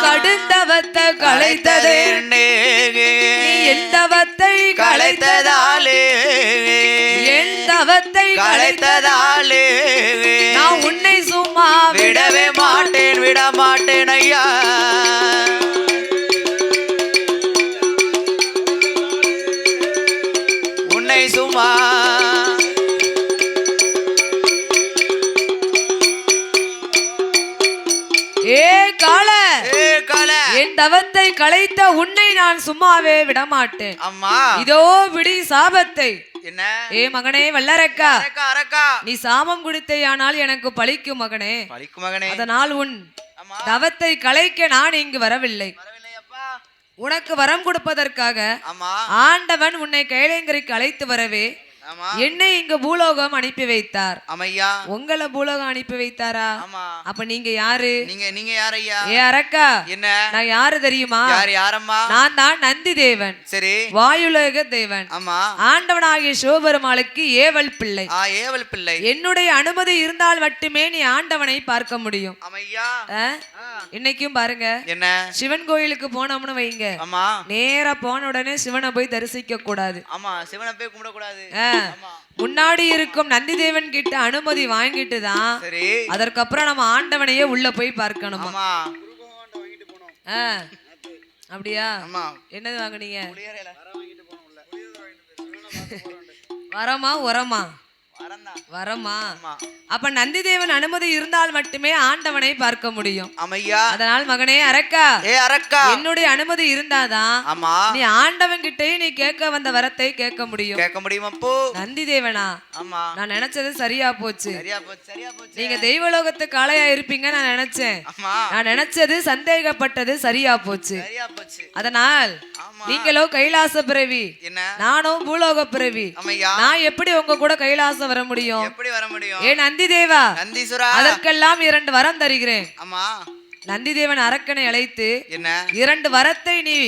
கடுந்தவத்தை களைத்ததே நீ எந்தவத்தை களைத்ததாலே எந்தவத்தை களைத்ததாலே நான் உன்னை சும்மா விடவே மாட்டேன் விட மாட்டேன் ஐயா. உன்னை சும்மா என் தவத்தை களைத்த உன்னை நான் சும்மாவே விடமாட்டேன். அம்மா இதோ விடி சாபத்தை. என்ன ஏ மகனே வல்லரக்கா, நீ சாபம் குடித்தையானால் எனக்கு பழிக்கும் மகனே, பழிக்கும் மகனே. அதனால் உன் தவத்தை களைக்க நான் இங்கு வரவில்லை. உனக்கு வரம் கொடுப்பதற்காக ஆண்டவன் உன்னை கைலேங்கரைக்கு அழைத்து வரவே என்னை இங்க பூலோகம் அனுப்பி வைத்தார். அம்மையா உங்களை பூலோகம் அனுப்பி வைத்தாரா? அப்ப நீங்க யாரு? நீங்க யார் ஐயா? ஏ அரக்கா, என்ன நான் யாரு தெரியுமா? யாரம்மா? நான் தான் நந்தி தேவன். சரி, வாயுலோக தேவன். ஆமா, ஆண்டவனாகிய சிவபெருமாளுக்கு ஏவல் பிள்ளை. ஏவல் பிள்ளை. என்னுடைய அனுமதி இருந்தால் மட்டுமே நீ ஆண்டவனை பார்க்க முடியும். அம்மையா இன்னைக்கும் பாருங்க, என்ன சிவன் கோயிலுக்கு போனோம்னு வைங்க, நேரா போன உடனே சிவனை போய் தரிசிக்க கூடாது. ஆமா, சிவனை போய் கும்பிட கூடாது. முன்னாடி இருக்கும் நந்தி தேவன் கிட்ட அனுமதி வாங்கிட்டு தான் அதற்கப்புறம் நம்ம ஆண்டவனையே உள்ள போய் பார்க்கணும். அப்படியா? என்னது வாங்குனீங்க? வரமா உரமா? வரமா. அப்ப நந்தி தேவன் அனுமதி இருந்தால் மட்டுமே ஆண்டவனை பார்க்க முடியும். அம்மையா அதனால் மகனே அரக்கா, அரக்கா என்னுடைய அனுமதி இருந்தாதான் நீ ஆண்டவன் கிட்டே நீ கேட்க வந்த வரத்தை கேட்க முடியும். கேட்க முடியும். அப்போ நந்தி தேவனா, நான் நினைச்சது சரியா போச்சு. நீங்க தெய்வலோகத்துக்கு ஆளையா இருப்பீங்க நான் நினைச்சேன். நான் நினைச்சது சந்தேகப்பட்டது சரியா போச்சு. அதனால் நீங்களோ கைலாச பிறவி, நானும் பூலோக பிறவி. நான் எப்படி உங்க கூட கைலாசம் வர முடியும்? எப்படி வர முடியும்? ஏ நந்தி தேவா, நந்தீஸ்வரா, அதற்கெல்லாம் 2 வரம் தருகிறேன். ஆமா, நந்தி தேவன் அரக்கனை அழைத்து என்ன 2 வரத்தை நீ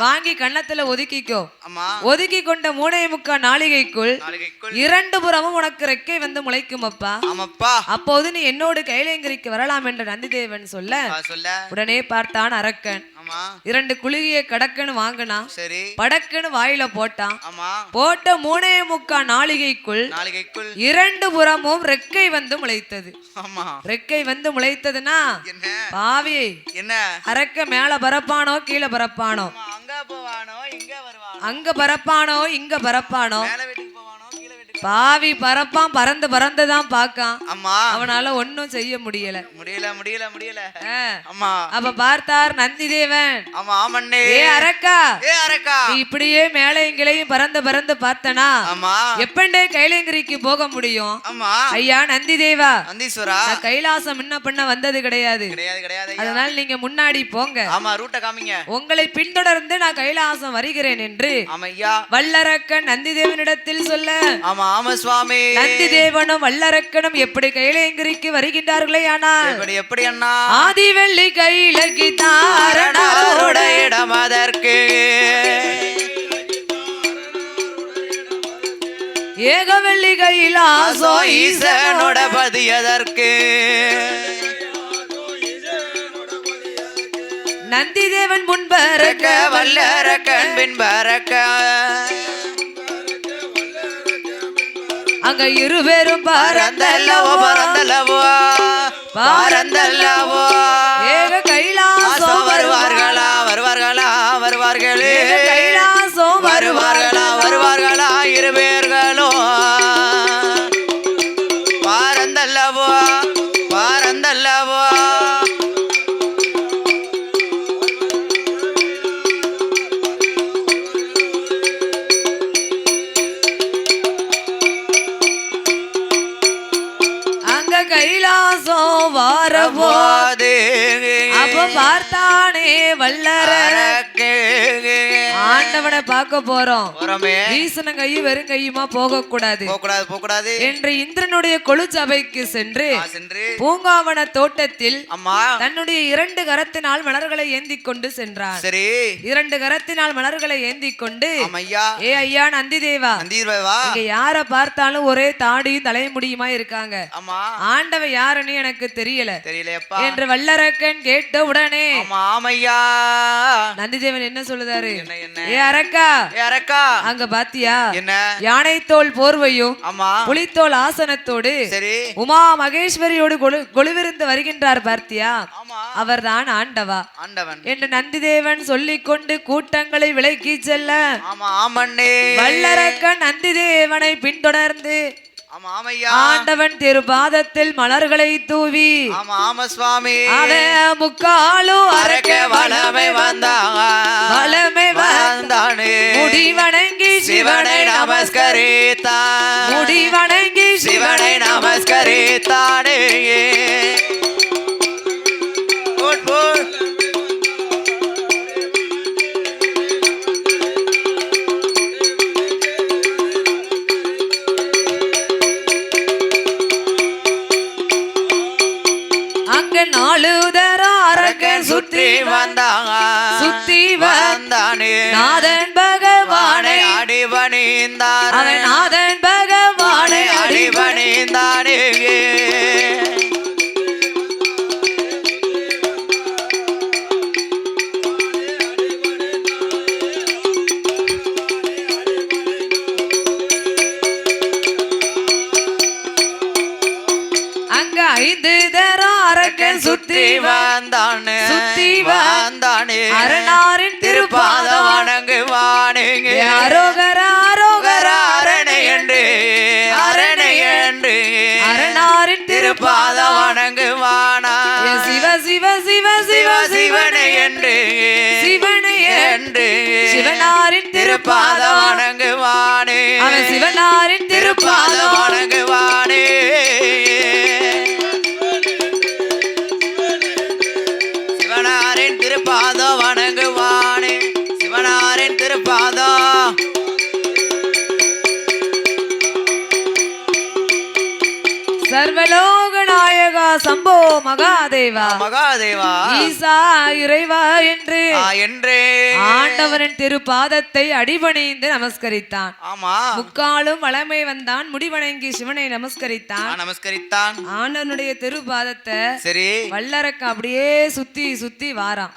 வாங்கி கண்ணத்துல ஒதுக்கிக்கோ. ஒதுக்கி கொண்ட 3.25 நாளிகைக்குள் 2 புறமும் உனக்கு ரெக்கை வந்து முளைக்கும் அப்பா. அப்போது நீ என்னோடு கைலேங்கரிக்கு வரலாம் என்று நந்தி தேவன் சொல்ல உடனே பார்த்தான் அரக்கன். 2 குளிகையை கடக்குன்னு வாங்கினான். படக்குன்னு வாயில போட்டான். போட்ட 3.25 நாளிகைக்குள் 2 புறமும் ரெக்கை வந்து முளைத்தது. ரெக்கை வந்து முளைத்ததுன்னா பாவி என்ன அரக்க மேல பரப்பானோ கீழே பரப்பானோ? அங்க பரப்பானோ இங்க பரப்பானோ? பாவி பறப்பான், பறந்து பறந்துதான் பாக்கான். அவனால ஒன்னும் செய்ய முடியல. அப்ப பார்த்தார் நந்தி தேவன். ஏ அரக்கா, நீ இப்படியே மேலே இங்களையும் பறந்து பறந்து பார்த்தனா எப்பண்டே கைலேங்கரிக்கு போக முடியும்? ஐயா நந்தி தேவா, நான் கைலாசம் முன்ன பண்ண வந்தது கிடையாது. அதனால நீங்க முன்னாடி போங்க, உங்களை பின்தொடர்ந்து நான் கைலாசம் வருகிறேன் என்று வல்லரக்கன் நந்தி தேவனிடத்தில் சொல்ல சுவாமி நந்தி தேவனும் வல்லரக்கனும் எப்படி கைலேங்கரிக்கு வருகின்றார்களே? ஆனால் எப்படி அண்ணா? ஆதி வெள்ளி கைலகி தாரணரோட இடம் அதற்கு ஏக வெள்ளி கைலாசோ ஈசனோட பதியதற்கு நந்தி தேவன் முன்பரக்க வல்லரக்கன் பின்பரக்க அங்க இருவேரும் பரந்தல்லவோ பரந்தல்லவோ பரந்தல்லவோ ஏக கைலாசம் வருவார்களா வருவார்களா வருவார்களே கைலாசம் வருவார்களா வருவார்களா இருவேர்களோ பரந்தல்லவோ பரந்தல்லவோ கைலாசம் வாரபோது அப்ப பார்த்தானே வல்லரக்கே ஆண்டவனை பார்க்க போறோம். ஈசன கையும் வெறும் கையுமா போக கூடாது என்று இந்திரனுடைய கொழு சபைக்கு சென்று பூங்காவன தோட்டத்தில் தன்னுடைய 2 கரத்தினால் மலர்களை ஏந்தி கொண்டு சென்றார். 2 கரத்தினால் மலர்களை ஏந்தி கொண்டு ஏ ஐயா நந்தி தேவா, இங்க யார பார்த்தாலும் ஒரே தாடியும் தலைமுடியுமா இருக்காங்க, ஆண்டவ யாருன்னு எனக்கு தெரியல என்று வல்லரக்கன் கேட்ட உடனே நந்திதேவன் என்ன சொல்லுதாரு, ஏ அரக்கா அங்க பாத்தியா யானை தோல் போர்வையும் புலித்தோல் ஆசனத்தோடு உமா மகேஸ்வரியோடு கொலுவிருந்து வருகின்றார் பார்த்தியா, அவர்தான் ஆண்டவா என்று நந்திதேவன் சொல்லிக் கொண்டு கூட்டங்களை விலக்கி செல்ல வல்லரக்கன் நந்திதேவனை பின்தொடர்ந்து ஆண்டவன் திருபாதத்தில் மலர்களை தூவி முக்காலும் அரக்க வளமை வந்தானே முடிவணங்கி சிவனை நமஸ்கரித்தானே சுத்தி வந்தானே நாதன் பகவானை அடிபணிந்தார், நாதன் பகவானை அடிபணிந்தானே அங்க 5 தரம் அரக்கன் சுத்தி வந்தானே அரணாரின் திருப்பாதம் வணங்குவானே அரோகரா அரணை என்று அரணாரின் திருப்பாதம் வணங்குவானா சிவனை என்று சிவனாரின் திருப்பாதம் வணங்குவானே சிவனாரின் திருப்பாதம் வணங்குவானே திருப்பாதம் வணங்குவானே சிவனாரின் திருப்பாதம் சர்வலோக நாயகா சம்போ மகாதேவா ஈசா இறைவா என்று ஆண்டவரின் திருப்பாதத்தை அடிபணிந்து நமஸ்கரித்தான். முக்காலும் வளமை வந்தான், முடிவணங்கி சிவனை நமஸ்கரித்தான். ஆண்டவனுடைய திருப்பாதத்தை வல்லரக்க அப்படியே சுத்தி வாரான்.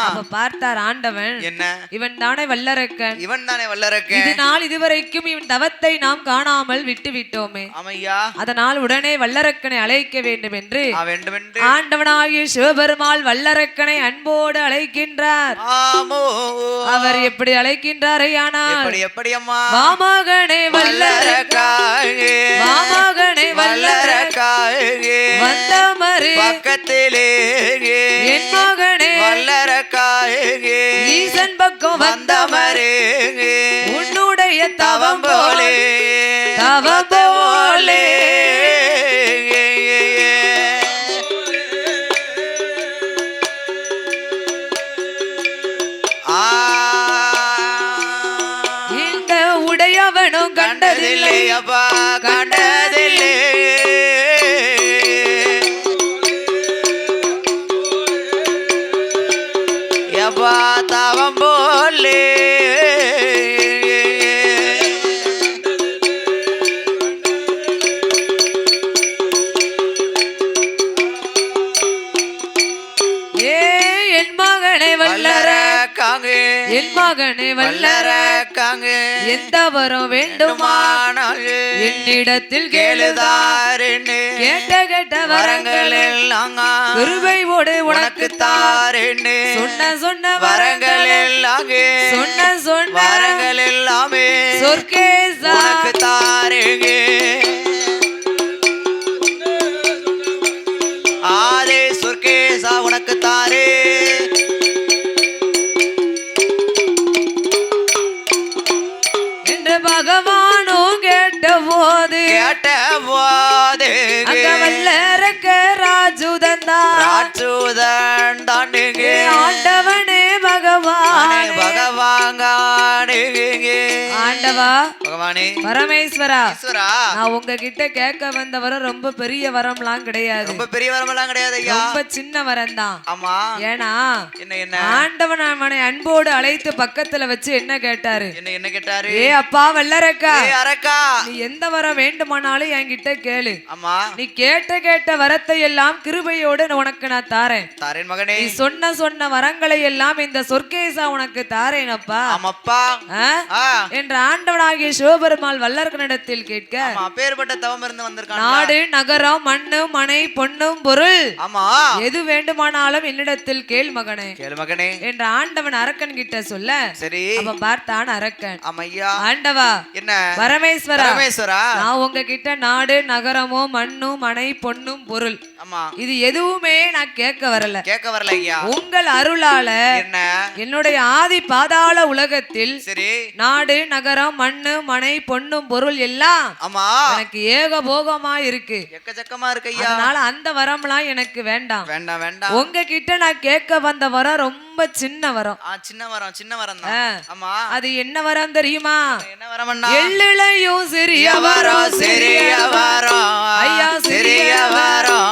அப்ப பார்த்தார் ஆண்டவன், இவன் தானே வல்லரக்கன், இதனால் இதுவரைக்கும் இவன் தவத்தை நாம் காணாமல் விட்டு விட்டோமே, அதனால் உடனே வல்லரக்கனை அழைக்க வேண்டும் என்று ஆண்டவனாகிய சிவபெருமாள் வல்லரக்கனை அன்போடு அழைக்கின்றார். அவர் எப்படி அழைக்கின்றார் ஐயானால், மாமகனே வல்லரக்காயே வந்தமரே பக்கத்திலே என் மகனே வல்லரக்காயே ஈசன் பக்கம் வந்தமரே உன்னுடைய தவம் போலே இந்த உடையவனும் கண்டதில்லை அப்பா கண்டதில்லை அப்பா தவம் போலே என் மகனே வல்லரக்காங்க எந்த வரம் வேண்டுமானால் என்னிடத்தில் கேளுதாரேன்னு கேட்ட வரங்கள் எல்லாம் கிருபையோடு உனக்கு தாரேன்னு சொன்ன வரங்கள் எல்லாம் சொன்ன வரங்கள் எல்லாமே சொர்க்கேசா உனக்கு தாரேங்க ஆதே சொர்க்கேசா உனக்கு தாரே பகவானும் கேட்ட போது வல்லரக்க ராஜுதன் தான் ஆண்டவனே பகவான் ஆண்டவா பகவானே பரமேஸ்வரா நான் உங்ககிட்ட கேட்க வந்த வரம் ரொம்ப பெரிய வரம்லாம் கிடையாது. ரொம்ப பெரிய வரம்லாம் கிடையாது ஐயா. ரொம்ப சின்ன வரம் தான். ஆமா. ஏனா என்ன ஆண்டவன் அவனை அன்போடு அழைத்து பக்கத்துல வச்சு என்ன கேட்டாரு? என்ன கேட்டாரு? ஏ அப்பா வல்லரக்கா, ஏ அரக்கா, நீ எந்த வரம் வேண்டுமானாலும் என்கிட்ட கேளு. ஆமா. நீ கேட்ட வரத்தை எல்லாம் கிருபையோடு உனக்கு நான் தாரேன். தாரேன் மகனே. நீ சொன்ன வரங்களை எல்லாம் இந்த சொர்க்கேசா உனக்கு தாரேன் அப்பா. ஆமாப்பா என்ற ஆண்டவனாகிய சிவபெருமாள் வல்லரக்கனிடத்தில் கேட்க, அப்பேற்பட்ட தவம் இருந்து வந்திருக்கான். நாடு நகரம் மண்ணு மனை பொன்னும் பொருள், ஆமா, எது வேண்டுமானாலும் என்னிடத்தில் கேள் மகனே, கேள் மகனே என்ற ஆண்டவன் அரக்கன் கிட்ட சொல்ல, சரி அப்ப பார்த்தான் அரக்கன். ஆமையா. ஆண்டவா என்ன பரமேஸ்வரா, பரமேஸ்வரா, நான் உங்ககிட்ட நாடு நகரமோ மண்ணு மனை பொன்னும் பொருள், ஆமா, இது எதுவுமே நான் கேட்க வரல ஐயா. உங்கள் அருளால என்ன என்னுடைய ஆதி பாதாள உலகத்தில் சரி நாடு நகரம் மண்ணு மனை பொன்னும் பொருள் எல்லாம் ஆமா எனக்கு ஏகபோகமா இருக்கு, எக்கச்சக்கமா இருக்கு ஐயா. அதனால அந்த வரம்லாம் எனக்கு வேண்டாம். வேண்டாம் வேண்டாம். உங்ககிட்ட நான் கேட்க வந்த வரம் ரொம்ப சின்ன வரம். சின்ன வரம் தான். ஆமா, அது என்ன வரம் தெரியுமா? என்ன வரம்னா? எள்ளிலையும் சிறிய வரம், சிறிய வரம் ஐயா, சிறிய வரம்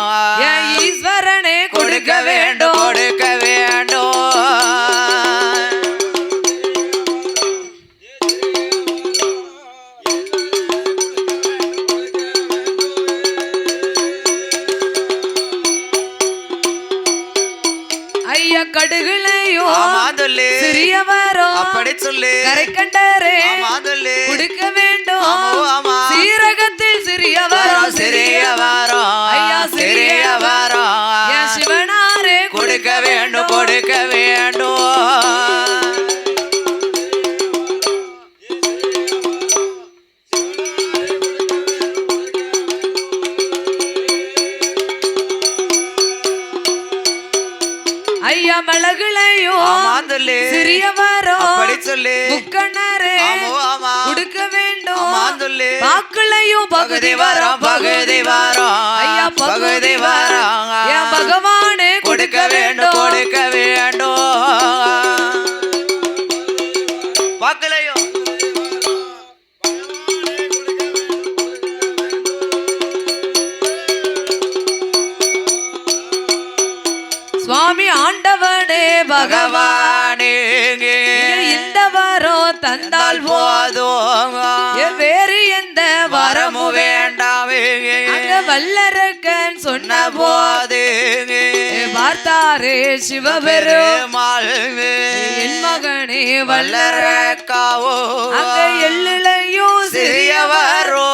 என் ஈஸ்வரனே கொடுக்க வேண்டும், கொடுக்க வேண்டும். ஐயா கடுகுலையும் சிறியவரோ அப்படி சொல்லு, கரை கண்டரே கொடுக்க வேண்டும். சீரகத்தில் சிறியவரோ, சிறியவரோ ஐயா, சிறியவரோ என் சிவனாரே கொடுக்க வேண்டும், கொடுக்க வேண்டும். ஐயா மிளகுலையும் சிறியவரோ முக்கண்ணரே கொடுக்க வேண்டும். பாக்குலையும் பகுதி வரும், பகுதி வரும் ஐயா, பகுதி வரும் என் பகவானே கொடுக்க வேண்டும், கொடுக்க வேண்டும். பாக்குலையும் சுவாமி ஆண்டவனே பகவானே, இந்த வரம் தந்தால் போதும், வேறு எந்த வரமும் வேண்டாமே. அங்க வல்லரக்கன் சொன்ன போது பார்த்தாரே சிவபெருமாள், என் மகனே வல்லரக்காவோ, அங்க எள்ளிலையும் சிறியவரோ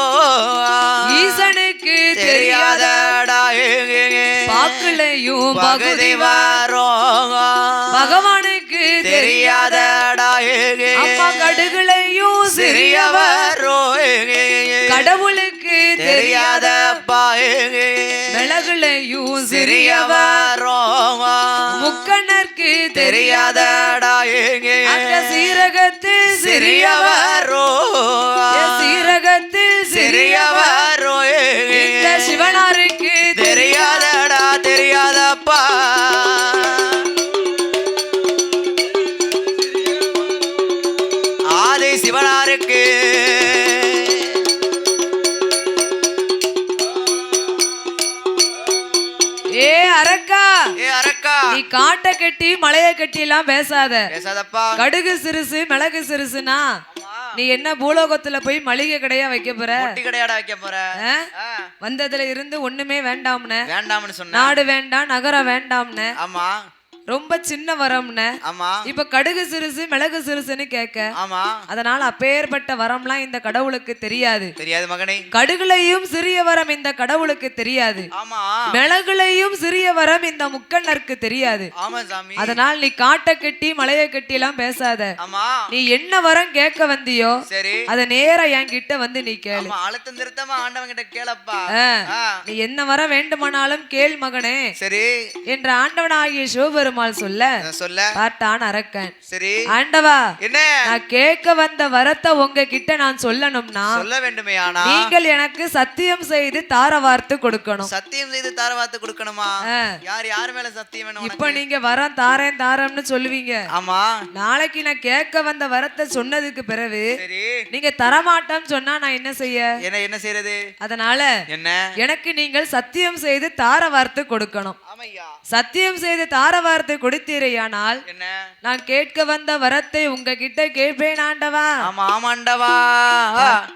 ஈசனுக்கு தெரியாதடா, பாக்குலையும் பகுதி வரும் பகவானுக்கு தெரியாதடா, அம்மா கடுகுலையும் சிறியவரோ கடவுளுக்கு தெரியாதப்பா, மிளகுலையும் சிறியவரோ முக்கண்ணருக்கு தெரியாதடா, அந்த சீரகத்தில் சிறியவரோ, சீரகத்தில் சிறியவரோ இந்த சிவனாருக்கு தெரியாதடா, தெரியாதப்பா. ஆதி சிவனாருக்கு ஏ அரக்கா, நீ காட்ட கட்டி மலைய கட்டி எல்லாம் பேசாதப்பா. கடுகு சிறுசு மிளகு சிறுசுனா நீ என்ன பூலோகத்துல போய் மளிகை கடையா வைக்க போற? வந்ததுல இருந்து ஒண்ணுமே வேண்டாம்னு சொன்ன, நாடு வேண்டாம் நகரம் வேண்டாம்னு. ஆமா, ரொம்ப சின்ன வரம்னு. ஆமா, இப்ப கடுகு சிறுசு மிளகு சிறுசுன்னு கேட்க, ஆமா, அதனால அப்பேற்பட்ட வரம்லாம் இந்த கடவுளுக்கு தெரியாது மகனே. கடுகுலையும் சிறிய வரம் இந்த கடவுளுக்கு தெரியாது, ஆமா, மிளகுலையும் சிறிய வரம் இந்த முக்கண்ணருக்கு தெரியாது. ஆமா சாமி. அதனால் நீ காட்ட கட்டி மலைய கட்டி எல்லாம் பேசாத. ஆமா, நீ என்ன வரம் கேட்க வந்தியோ சரி அத நேரா என்கிட்ட வந்து நீ கேளு. அழுத்தம் திருத்தமா ஆண்டவன் கிட்ட கேளப்பா. நீ என்ன வரம் வேண்டுமானாலும் கேள் மகனே, சரி என்ற ஆண்டவனாகிய சிவபெருமான் சிவபெருமாள் சொல்ல பார்த்தான் அரக்கன். சரி ஆண்டவா, என்ன நான் கேட்க வந்த வரத்தை உங்ககிட்ட நான் சொல்லணும்னா சொல்ல வேண்டுமே. ஆனா நீங்கள் எனக்கு சத்தியம் செய்து தார வார்த்து கொடுக்கணும். சத்தியம் செய்து தார வார்த்து கொடுக்கணுமா? யார் யார் மேல சத்தியம் வேணும்? இப்ப நீங்க வரம் தாரேன் தாரம்னு சொல்லுவீங்க. ஆமா. நாளைக்கு நான் கேட்க வந்த வரத்தை சொன்னதுக்கு பிறகு நீங்க தரமாட்டோம் சொன்னா நான் என்ன செய்ய? என்ன செய்யறது? அதனால என்ன எனக்கு நீங்கள் சத்தியம் செய்து தார வார்த்து கொடுக்கணும். சத்தியம் செய்து தார வார்த்தை கொடுத்தீரையானால் நான் கேட்க வந்த வரத்தை உங்ககிட்ட கேட்பேன் ஆண்டவா. ஆமா ஆமாண்டவா.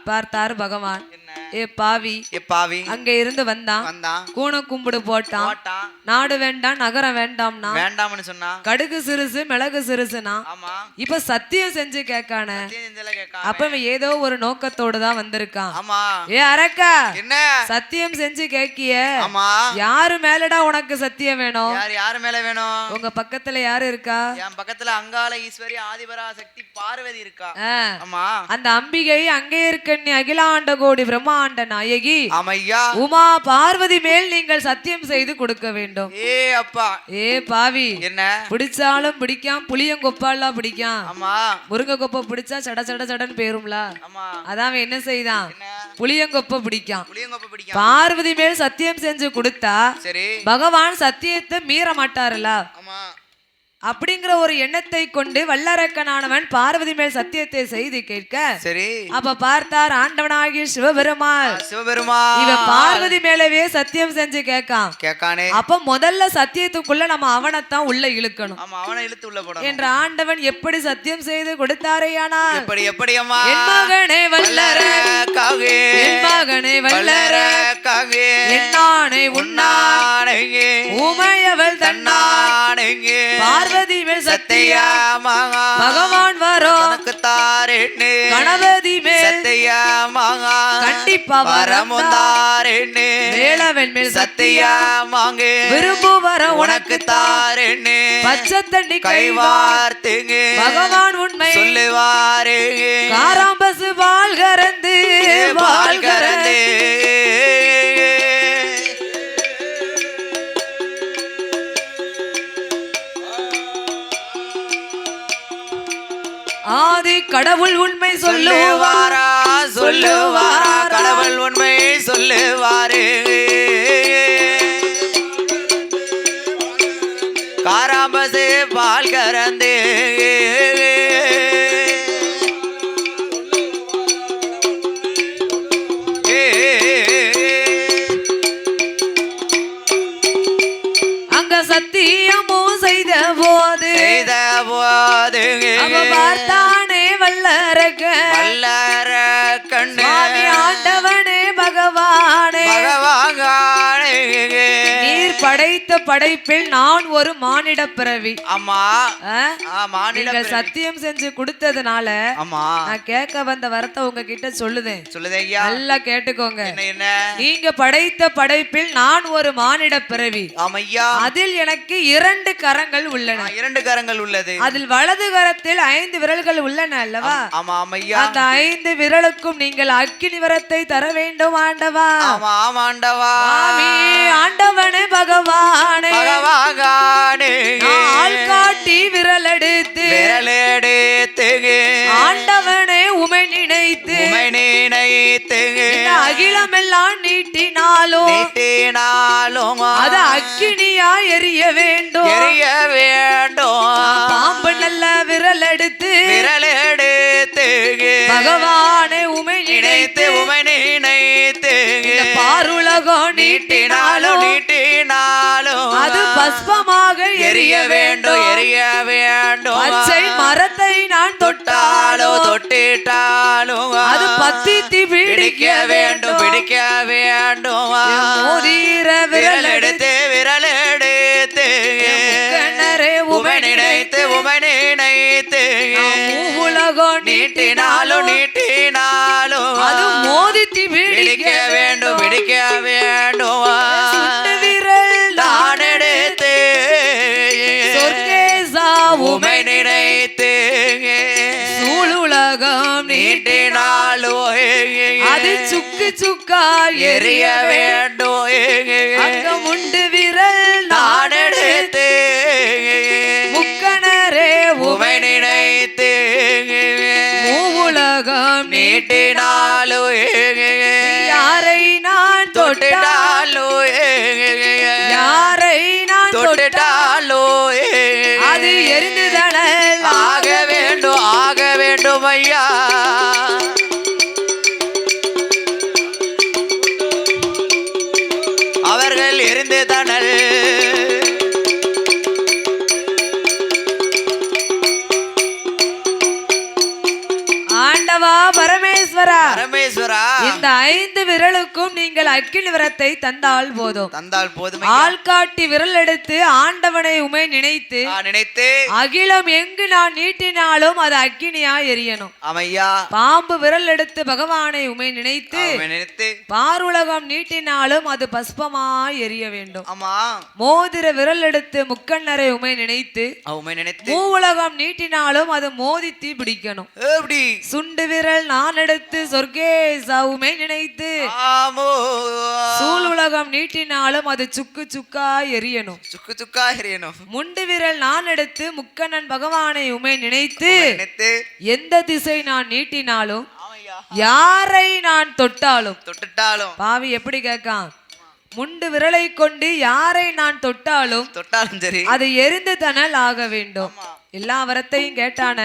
பார்த்தார் பகவான். ஏ பாவி, அங்க இருந்து வந்தான், கூண கும்பிடு போட்டான், நாடு வேண்டாம் நகரம் வேண்டாம்னா வேண்டாம்னு சொன்னா, கடுகு சிறுசு மிளகு சிறுசுனா இப்ப சத்தியம் செஞ்சு கேட்கான. அப்ப இவன் ஏதோ ஒரு நோக்கத்தோடு தான் வந்திருக்கான். ஏ அரக்கா, என்ன சத்தியம் செஞ்சு கேக்கிய? யாரு மேலடா உனக்கு சத்தியம் வேணும்? யாரு மேல வேணும்? உங்க பக்கத்துல யாரு இருக்கா? என் பக்கத்துல அங்காள ஈஸ்வரி ஆதிபரா சக்தி பார்வதி இருக்கா. அந்த அம்பிகை அங்கே இருக்க நீ அகிலாண்ட கோடி பிரம்மாண்ட நாயகி ஆமையா உமா பார்வதி மேல் நீங்கள் சத்தியம் செய்து கொடுக்க வேண்டும். ஏ அப்பா, ஏ பாவி, என்ன பிடிச்சாலும் பிடிக்காம புளியங்கொப்பாலாம் பிடிக்காம. ஆமா. முருங்கை கொப்பை பிடிச்சா சட சட சடன்னு பேரும்ல. அதான் என்ன செய்தான்? புளியங்கொப்பை பிடிக்காம். பார்வதி மேல் சத்தியம் செஞ்சு கொடுத்தா பகவான் சத்தியத்தை மீற மாட்டாருல. அப்படிங்கிற ஒரு எண்ணத்தை கொண்டு வல்லரக்கனானவன் பார்வதி மேல் சத்தியத்தை செய்து கேட்க, அப்ப பார்த்தார் ஆண்டவனாகிய சிவபெருமாள். இவன் பார்வதி மேலவே சத்தியம் செஞ்சு கேட்கானே. அப்ப முதல்ல சத்தியத்துக்குள்ள நம்ம அவனைத்தான் உள்ள இழுக்கணும். என்ற ஆண்டவன் எப்படி சத்தியம் செய்து கொடுத்தாரையானா, என் மகனே வல்லர என் மகனே வல்லர என்னானை உன்னானை உமையவள் தன்னானை பார்வதி மேல் சத்தியமா பகவான் வரும் கணபதி மேல் சத்தியமா கண்டிப்பா வரமும் தாரேன்னு வேளவன் மேல் சத்தியமாங்க விரும்பு வர உனக்கு தாரேன்னு பச்சை தண்ணி கைவார்த்துங்க பகவான் உண்மை சொல்லுவாரே. காராம்பசு வாழ்கறந்து வாழ்கறந்து ஆதி கடவுள் உண்மை சொல்லுவாரா சொல்லுவாரா கடவுள் உண்மை சொல்லுவாரே. காராம்பசு பால் கறந்தே அங்க சத்தியமும் செய்த போது பார்த்தானே வல்லரக்க சுவாமி ஆண்டவனே பகவானே நீர் படைத்த படைப்பில் நான் ஒரு மானிட பிறவி. நீங்கள் சத்தியம் செஞ்சு கொடுத்ததுனால நான் கேட்க வந்த வரத்தை உங்ககிட்ட சொல்லுதேன். நல்லா கேட்டுக்கோங்க. நீங்க படைத்த படைப்பில் நான் ஒரு மானிட பிறவி. அதில் எனக்கு 2 கரங்கள் உள்ளன. 2 கரங்கள் உள்ளது. அதில் வலது கரத்தில் 5 விரல்கள் உள்ளன அல்லவா? அந்த 5 விரலுக்கும் நீங்கள் அக்கினி வரத்தை தர வேண்டும் ஆண்டவா. ஆண்டவனே பகவானே ஆள் காட்டி விரல் எடுத்து ஆண்டவனே உமை நினைத்து அகிலமெல்லாம் நீட்டினாலும் அது அக்கினியா எரிய வேண்டும். பாம்பு நல்ல விரல் எடுத்து பகவானே உமை நினைத்து பாருலகம் நீட்டினாலும் அது பஸ்பமாக எரிய வேண்டும். பச்சை மரத்தை நான் தொட்டாலும் அது பத்தி பிடிக்க வேண்டும். மோதிர விரல் எடுத்து கிணறு உமை நினைத்து உலகம் நீட்டினாலும் அது மோதித்து பிடிக்க வேண்டும். விரல் நான் எடுத்து சொர்க்கேசா உமை நினைத்து சூழுலகம் நீட்டினாலும் அது சுக்கு சுக்கா எரிய வேண்டும். அங்க முண்டு விரல் நான் எடுத்து நீட்டினாலோ யாரை நான் தொட்டிட்டாலோ யாரை நான் தொட்டிட்டாலோ அது எரிந்துதனல் ஆக வேண்டும் ஐயா. அவர்கள் எரிந்து தனல் ஆண்டவா பரமேஸ்வரா பரமேஸ்வரா இந்த 5 விரலுக்கும் நீங்கள் அக்கினி விரத்தை தந்தால் போதும் ஆள்காட்டி விரல் எடுத்து ஆண்டவனை உமை நினைத்து அகிலம் எங்கு நான் நீட்டினாலும் அது அக்கினியா எரியணும். அமையா பாம்பு விரல் எடுத்து பகவானை உமை நினைத்து பாருலகம் நீட்டினாலும் அது பஸ்பமா எரிய வேண்டும். மோதிர விரல் எடுத்து முக்கண்ணரை உமை நினைத்து மூவுலகம் நீட்டினாலும் அது மோதித்து பிடிக்கணும். சுண்டு விரல் நான் எடுத்து சொர்க்கேசாவுமே நினைத்து சூழ் உலகம் நீட்டினாலும் அது சுக்கு சுக்கா எரியணும். முண்டு விரல் நான் எடுத்து முக்கண்ணன் பகவானை உமை நினைத்து எந்த திசை நான் நீட்டினாலும் யாரை நான் தொட்டாலும் பாவி எப்படி கேட்கான்? முண்டு விரலை கொண்டு யாரை நான் தொட்டாலும் சரி அது எரிந்து தனல் ஆக வேண்டும். எல்லா வரத்தையும் கேட்டான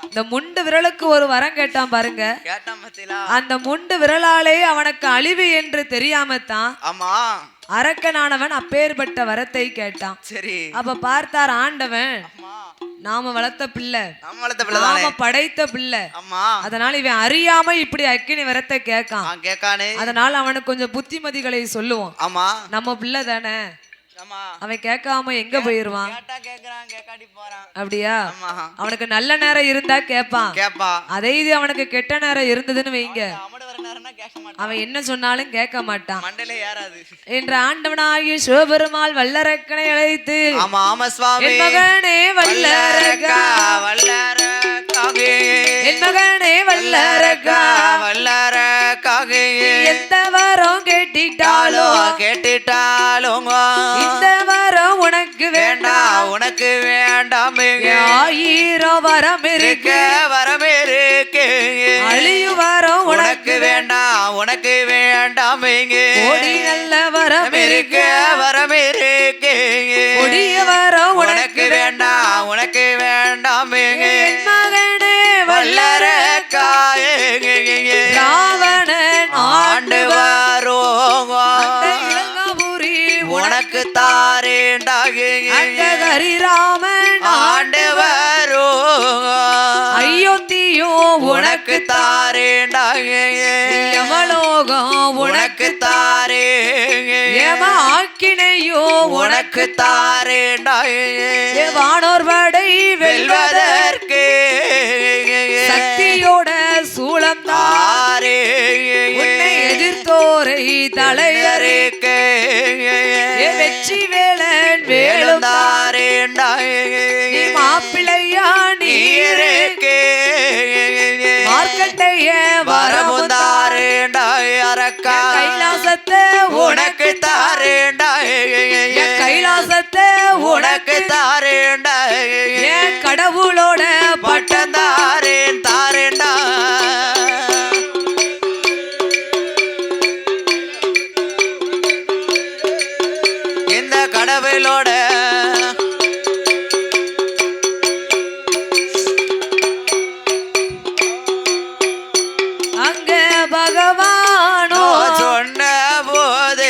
இந்த முண்டு விரலுக்கு ஒரு வரம் கேட்டான் பாருங்க. அந்த முண்டு விரலாலே அவனுக்கு அழிவு என்று தெரியாமத்தான் அரக்கனானவன் அப்பேற்பட்ட வரத்தை கேட்டான். சரி அப்ப பார்த்தார் ஆண்டவன், நாம வளர்த்த பிள்ளை, நாம படைத்த பிள்ளை, அதனால இவன் அறியாம இப்படி அக்கினி வரத்தை கேட்கான். அதனால அவனுக்கு கொஞ்சம் புத்திமதிகளை சொல்லுவோம். நம்ம பிள்ளை தானே, அவன் கேட்காம எங்க போயிருவான்? அப்படியா? அவனுக்கு நல்ல நேரம் இருந்தா கேட்பான். அதே இது அவனுக்கு கெட்ட நேரம் இருந்ததுன்னு வைங்க, அவன் என்ன சொன்னாலும் கேட்க மாட்டான். என்ற ஆண்டவனாகிய சிவபெருமாள் வல்லரக்கனை அழைத்து என் மகனே வல்லரக்கா என் மகனே வல்லரக்கா எந்த வரம் கேட்டிட்டாலும் இந்த வரம் உனக்கு வேண்டாம் ஆயிரம் வரம் இருக்கு அழியு வரம் உனக்கு வேண்டாம் கோடி நல்ல வரம் இருக்கு கொடிய வரம் உனக்கு வேண்டாம் என் மகனே வல்லரக்காயே ராவணன் ஆண்டு வரோ உனக்கு தாரேண்டாகிராமன் ஆண்டு வரோ அயோத்தியோ உனக்கு தாரேண்டாகியமலோகம் உனக்கு தாரே ஆக்கினையோ உனக்கு தாரேண்டாகிய வானோர் படை வெல்வதற்கு சக்தியோட சூளம் தாரே எதிர்த்தோரை தலையறிக்க வெற்றி வேலன் வேலும் தாரேண்டாகிய மாப்பிள்ளையா நீரே மார்க்கண்டைய வரமும் தாரேண்டாகிய அரக்கா கைலாசத்தை உனக்கு தாரேண்டாகிய கைலாசத்தை உனக்கு தாரேண்டாகிய கடவுளோட பட்டம் தாரேண்டா இந்த கடவுளோட அங்க பகவானோ சொன்ன போது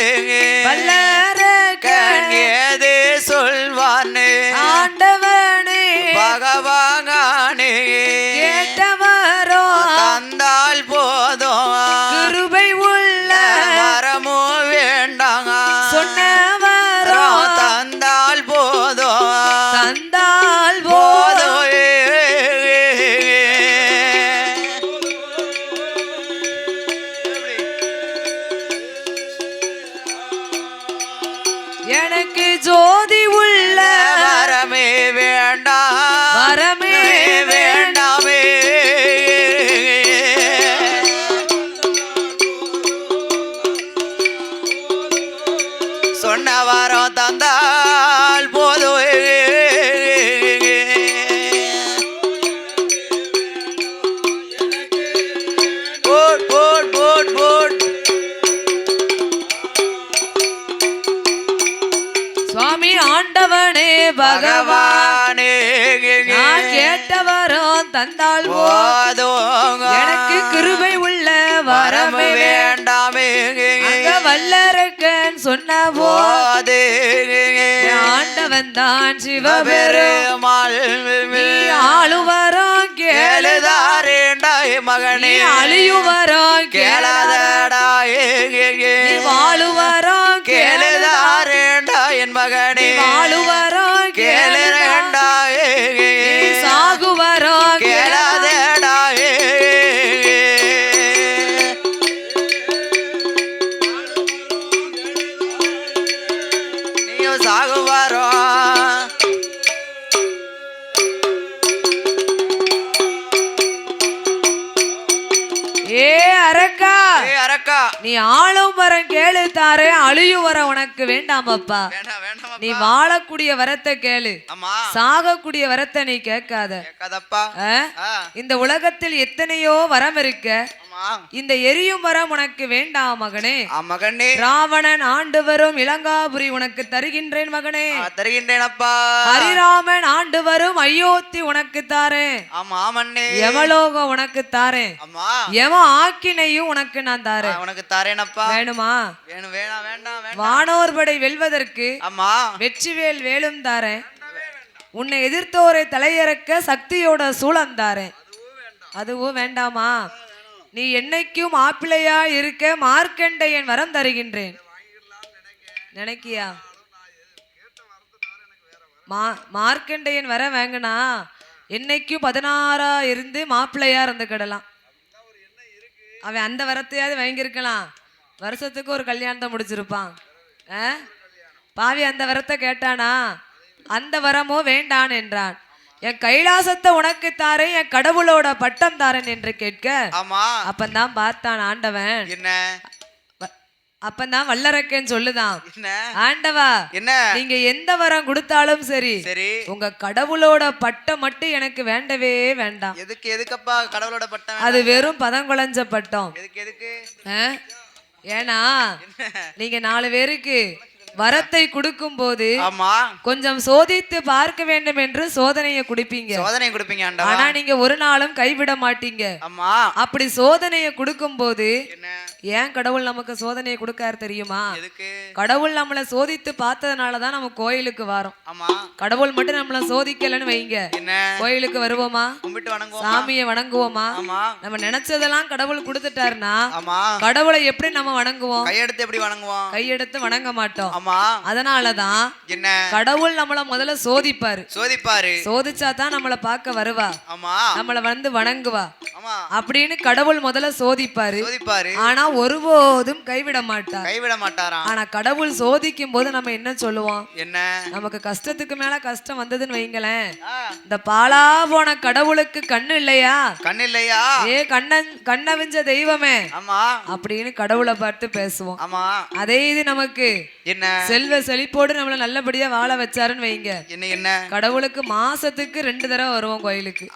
வல்லரக்கன் ஏது சொல்வானே ஆண்டவனே பகவான் பகவானே நான் கேட்ட வரம் தந்தால் போதும் எனக்கு கிருபை உள்ள வரமே வேண்டாமே வல்லரக்கன் சொன்ன போது ஆண்டவன் தான் சிவபெருமாள் நீ ஆளுவரம் கேளுதாரேண்டாய் மகனே அழியுவரம் கேளாதடாயே வாழுவரம் கேளுதாரேண்டா என் மகனே வாழுவரம் கேளுதாயே சாகுவரம் கேளாதடாயே நீயும் சாகுவரம் நீ ஆளும் வரம் கேளு தாரே அழியும் வரம் உனக்கு வேண்டாமப்பா நீ வாழக்கூடிய வரத்தை கேளு சாகக்கூடிய வரத்தை நீ கேட்காத இந்த உலகத்தில் எத்தனையோ வரம் இருக்க இந்த எரியும் வரம் உனக்கு வேண்டாம் மகனே மகனே ராவணன் ஆண்டு வரும் இலங்காபுரி உனக்கு தருகின்றேன் மகனே தருகின்றேன் அப்பா ஹரிராமன் ஆண்டு வரும் அயோத்தி உனக்கு தாரேன் யமலோகம் உனக்கு தாரேன் யம ஆக்கினையும் உனக்கு நான் தாரேன் உனக்கு தாரேனப்பா வேணுமா வேணும் வேணாம் வேண்டாம் வானோர் படை வெல்வதற்கு வெற்றிவேல் வேலும் தாரேன் உன்னை எதிர்த்தோரை தலையிறக்க சக்தியோட சூழம் தாரேன் அதுவும் வேண்டாமா நீ என்னைக்கும் மாப்பிள்ளையா இருக்க மார்க்கண்டையன் வரம் தருகின்றேன் நினைக்கியா மார்க்கண்டையன் வர வாங்கினா என்னைக்கும் 16 இருந்து மாப்பிள்ளையா இருந்து கிடலாம் அவன் அந்த வரத்தையாவது வாங்கியிருக்கலாம் வருஷத்துக்கு ஒரு கல்யாணத்தை முடிச்சிருப்பான் பாவி அந்த வரத்தை கேட்டானா அந்த வரமோ வேண்டான் என்றான் என் கைலாசத்தை உனக்கு தாரேன் என் கடவுளோட பட்டம் தாரேன் என்று கேட்க அப்பந்தான் பார்த்தான் ஆண்டவன் என்ன அப்பந்தான் வல்லரக்கன் சொல்லுதான் ஆண்டவா என்ன நீங்க எந்த வரம் கொடுத்தாலும் சரி உங்க கடவுளோட பட்டம் மட்டும் எனக்கு வேண்டவே வேண்டாம் எதுக்கு எதுக்கப்பா கடவுளோட பட்டம் அது வெறும் பதங்குழஞ்ச பட்டம் எதுக்கு ஏன்னா நீங்க 4 பேருக்கு வரத்தை கொடுக்கும் போது கொஞ்சம் சோதித்து பார்க்க வேண்டும் என்று சோதனையை கொடுப்பீங்க ஆனா நீங்க ஒரு நாளும் கைவிட மாட்டீங்க அப்படி சோதனையை கொடுக்கும் போது ஏன் கடவுள் நமக்கு சோதனையை கொடுக்காரு தெரியுமா கடவுள் நம்மளை சோதித்து பார்த்ததுனாலதான் நம்ம கோயிலுக்கு வரோம் கடவுள் மட்டும் நம்மள சோதிக்கலன்னு வைங்க கோயிலுக்கு வருவோமா சாமியை வணங்குவோமா நம்ம நினைச்சதெல்லாம் கடவுள் கொடுத்துட்டாருன்னா கடவுளை எப்படி நம்ம வணங்குவோம் கையெடுத்து வணங்க மாட்டோம் அதனாலதான் என்ன கடவுள் நம்மள முதல்ல சோதிப்பாரு சோதிச்சாதான் நம்மள பார்க்க வருவா நம்மள வந்து வணங்குவா அப்படின்னு கடவுள் முதல்ல சோதிப்பாரு ஆனா ஒருபோதும் கைவிட மாட்டார் ஆனா கடவுள் சோதிக்கும் போது நம்ம என்ன சொல்லுவோம் என்ன நமக்கு கஷ்டத்துக்கு மேல கஷ்டம் வந்ததுன்னு வைங்களேன் இந்த பாலா போன கடவுளுக்கு கண்ணு இல்லையா ஏ கண்ணவிஞ்ச தெய்வமே அப்படின்னு கடவுளை பார்த்து பேசுவோம் அதே இது நமக்கு என்ன செல்வ செழிப்போடு நம்மள நல்லபடியா வாழ வச்சாருன்னு வைங்க என்ன கடவுளுக்கு மாசத்துக்கு 2 தடவை வருவோம் கோயிலுக்கு